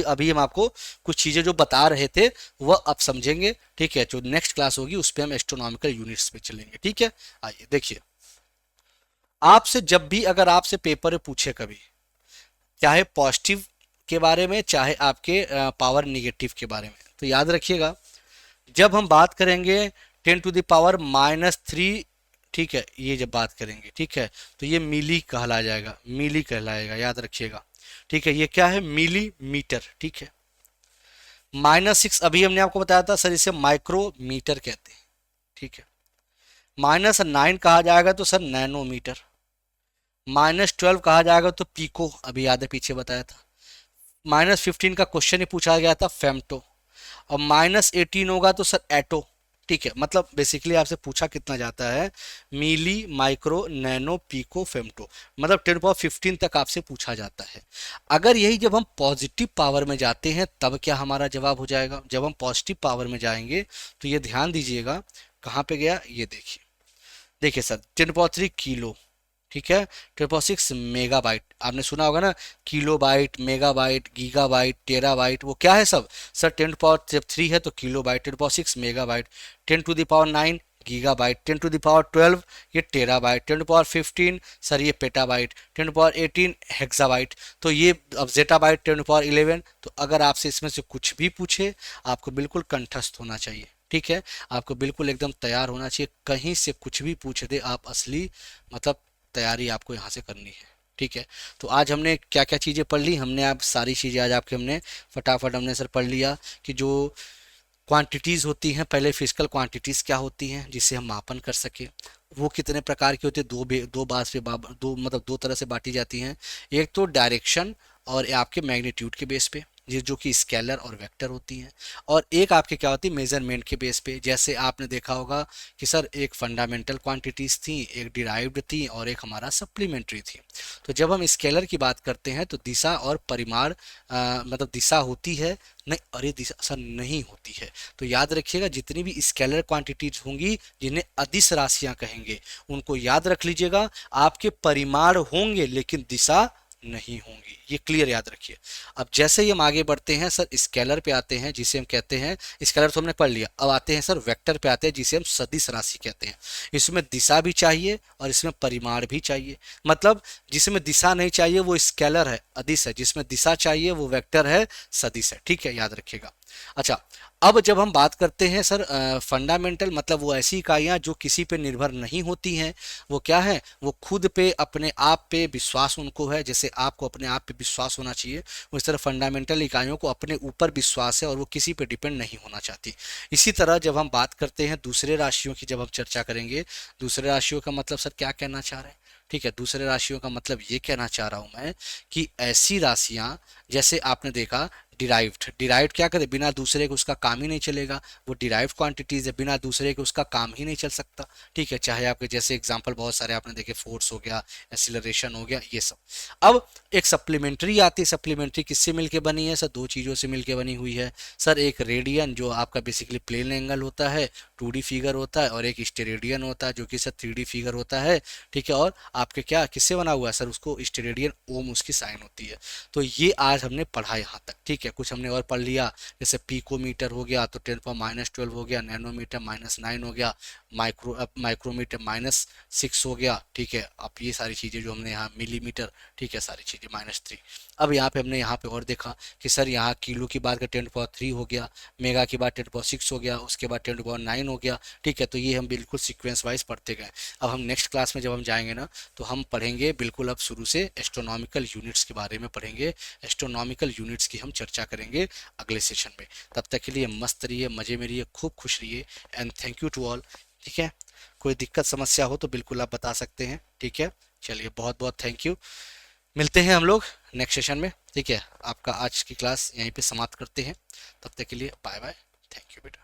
अभी हम आपको कुछ चीज़ें जो बता रहे थे वह अब समझेंगे, ठीक है। जो नेक्स्ट क्लास होगी उस पर हम एस्ट्रोनॉमिकल यूनिट्स पे चलेंगे, ठीक है। आइए देखिए, आपसे जब भी अगर आपसे पेपर में पूछे कभी, चाहे पॉजिटिव के बारे में चाहे आपके पावर निगेटिव के बारे में, तो याद रखिएगा जब हम बात करेंगे 10⁻³ ठीक है, ये जब बात करेंगे ठीक है, तो ये मिली कहला जाएगा, मिली कहलाएगा, याद रखिएगा, ठीक है। ये क्या है, मिली मीटर, ठीक है। -6 अभी हमने आपको बताया था सर, इसे माइक्रोमीटर कहते हैं, ठीक है। -9 कहा जाएगा तो सर नैनोमीटर। -12 कहा जाएगा तो पीको, अभी याद है पीछे बताया था। -15 का क्वेश्चन ही पूछा गया था, फेम्टो। और -18 होगा तो सर एटो, ठीक है। मतलब बेसिकली आपसे पूछा कितना जाता है, मिली, माइक्रो, नैनो, पीको, फेम्टो, मतलब 10⁻15 तक आपसे पूछा जाता है। अगर यही जब हम पॉजिटिव पावर में जाते हैं तब क्या हमारा जवाब हो जाएगा, जब हम पॉजिटिव पावर में जाएंगे तो ये ध्यान दीजिएगा, कहाँ पे गया ये देखिए, देखिए सर 10⁻3 किलो, ठीक है। 10⁻6 मेगाबाइट, आपने सुना होगा ना, kilo byte, megabyte, gigabyte, terabyte, वो क्या है सब सर, 10⁻3 है तो किलो बाइट, 10⁻6 मेगाबाइट, 10⁻9 गीगाबाइट, 10⁻12 ये टेराबाइट, 10⁻15 सर ये पेटाबाइट, 10⁻18 हेक्साबाइट। तो ये अब जेटाबाइट 10⁻11। तो अगर आपसे इसमें से कुछ भी पूछे, आपको बिल्कुल कंठस्थ होना चाहिए, ठीक है। आपको बिल्कुल एकदम तैयार होना चाहिए, कहीं से कुछ भी पूछ दे आप असली मतलब तैयारी आपको यहाँ से करनी है, ठीक है। तो आज हमने क्या क्या चीज़ें पढ़ ली, हमने आप सारी चीज़ें आज आपके हमने फटाफट हमने सर पढ़ लिया कि जो क्वांटिटीज़ होती हैं, पहले फिजिकल क्वांटिटीज़ क्या होती हैं जिससे हम मापन कर सके, वो कितने प्रकार की होती है, दो बात से दो मतलब दो तरह से बांटी जाती हैं। एक तो डायरेक्शन और आपके मैग्नीट्यूड के बेस पे, ये जो कि स्केलर और वेक्टर होती हैं। और एक आपके क्या होती है, मेजरमेंट के बेस पे, जैसे आपने देखा होगा कि सर एक फंडामेंटल क्वांटिटीज़ थी, एक डिराइव्ड थी और एक हमारा सप्लीमेंट्री थी। तो जब हम स्केलर की बात करते हैं तो दिशा और परिमाण मतलब दिशा होती है, नहीं अरे दिशा सर नहीं होती है। तो याद रखिएगा जितनी भी स्केलर क्वांटिटीज होंगी जिन्हें अदिश राशियां कहेंगे, उनको याद रख लीजिएगा, आपके परिमाण होंगे लेकिन दिशा नहीं होंगी, ये क्लियर याद रखिए। अब जैसे ही हम आगे बढ़ते हैं सर स्केलर पे आते हैं, जिसे हम कहते हैं, स्केलर तो हमने पढ़ लिया, अब आते हैं सर वेक्टर पे आते हैं, जिसे हम सदिश राशि कहते हैं। इसमें दिशा भी चाहिए और इसमें परिमाण भी चाहिए। मतलब जिसमें दिशा नहीं चाहिए वो स्केलर है, अदिश है, जिसमें दिशा चाहिए वो वेक्टर है, सदिश है। ठीक है, याद रखिएगा। अच्छा, अब जब हम बात करते हैं सर फंडामेंटल, मतलब वो ऐसी इकाइयाँ जो किसी पे निर्भर नहीं होती हैं, वो क्या है, वो खुद पे अपने आप पे विश्वास उनको है, जैसे आपको अपने आप पे विश्वास होना चाहिए, उस तरह फंडामेंटल इकाइयों को अपने ऊपर विश्वास है और वो किसी पे डिपेंड नहीं होना चाहती। इसी तरह जब हम बात करते हैं दूसरे राशियों की, जब हम चर्चा करेंगे दूसरे राशियों का मतलब सर क्या कहना चाह रहे हैं। ठीक है, दूसरे राशियों का मतलब ये कहना चाह रहा हूं मैं कि ऐसी राशियां, जैसे आपने देखा डिराइव्ड, डिराइव्ड क्या करे, बिना दूसरे के उसका काम ही नहीं चलेगा, वो डिराइव्ड क्वांटिटीज है, बिना दूसरे के उसका काम ही नहीं चल सकता। ठीक है, चाहे आपके जैसे एग्जांपल बहुत सारे आपने देखे, फोर्स हो गया, एक्सीलरेशन हो गया, ये सब। अब एक सप्लीमेंट्री आती है, सप्लीमेंट्री किससे मिलके बनी है सर, दो चीज़ों से मिलके बनी हुई है सर। एक रेडियन जो आपका बेसिकली प्लेन एंगल होता है, 2D फिगर होता है, और एक स्टेरेडियन होता है जो कि सर 3D फिगर होता है। ठीक है, और आपके क्या किससे बना हुआ है सर, उसको स्टेरेडियन ओम उसकी साइन होती है। तो ये आज हमने पढ़ा यहाँ तक। ठीक है, कुछ हमने और पढ़ लिया, जैसे पीकोमीटर हो गया तो 10⁻12 हो गया, नैनोमीटर -9 हो गया, माइक्रोमीटर -6 हो गया। ठीक है, अब ये सारी चीज़ें जो हमने यहाँ मिलीमीटर, ठीक है, सारी चीज़ें -3। अब यहाँ पे हमने यहाँ पे और देखा कि सर यहाँ किलो की बात का 10⁻3 हो गया, मेगा की बात 10⁻6 हो गया, उसके बाद 10⁻9 हो गया। ठीक है, तो ये हम बिल्कुल सीक्वेंस वाइज पढ़ते गए। अब हम नेक्स्ट क्लास में जब हम जाएंगे ना, तो हम पढ़ेंगे बिल्कुल अब शुरू से एस्ट्रोनॉमिकल यूनिट्स के बारे में पढ़ेंगे, एस्ट्रोनॉमिकल यूनिट्स की हम चर्चा करेंगे अगले सेशन में। तब तक के लिए मस्त रहिए, मज़े में रहिए, खूब खुश रहिए, and thank you to all. ठीक है, कोई दिक्कत समस्या हो तो बिल्कुल आप बता सकते हैं। ठीक है, चलिए बहुत बहुत थैंक यू, मिलते हैं हम लोग नेक्स्ट सेशन में। ठीक है, आपका आज की क्लास यहीं पे समाप्त करते हैं, तब तक के लिए बाय बाय, थैंक यू बेटा।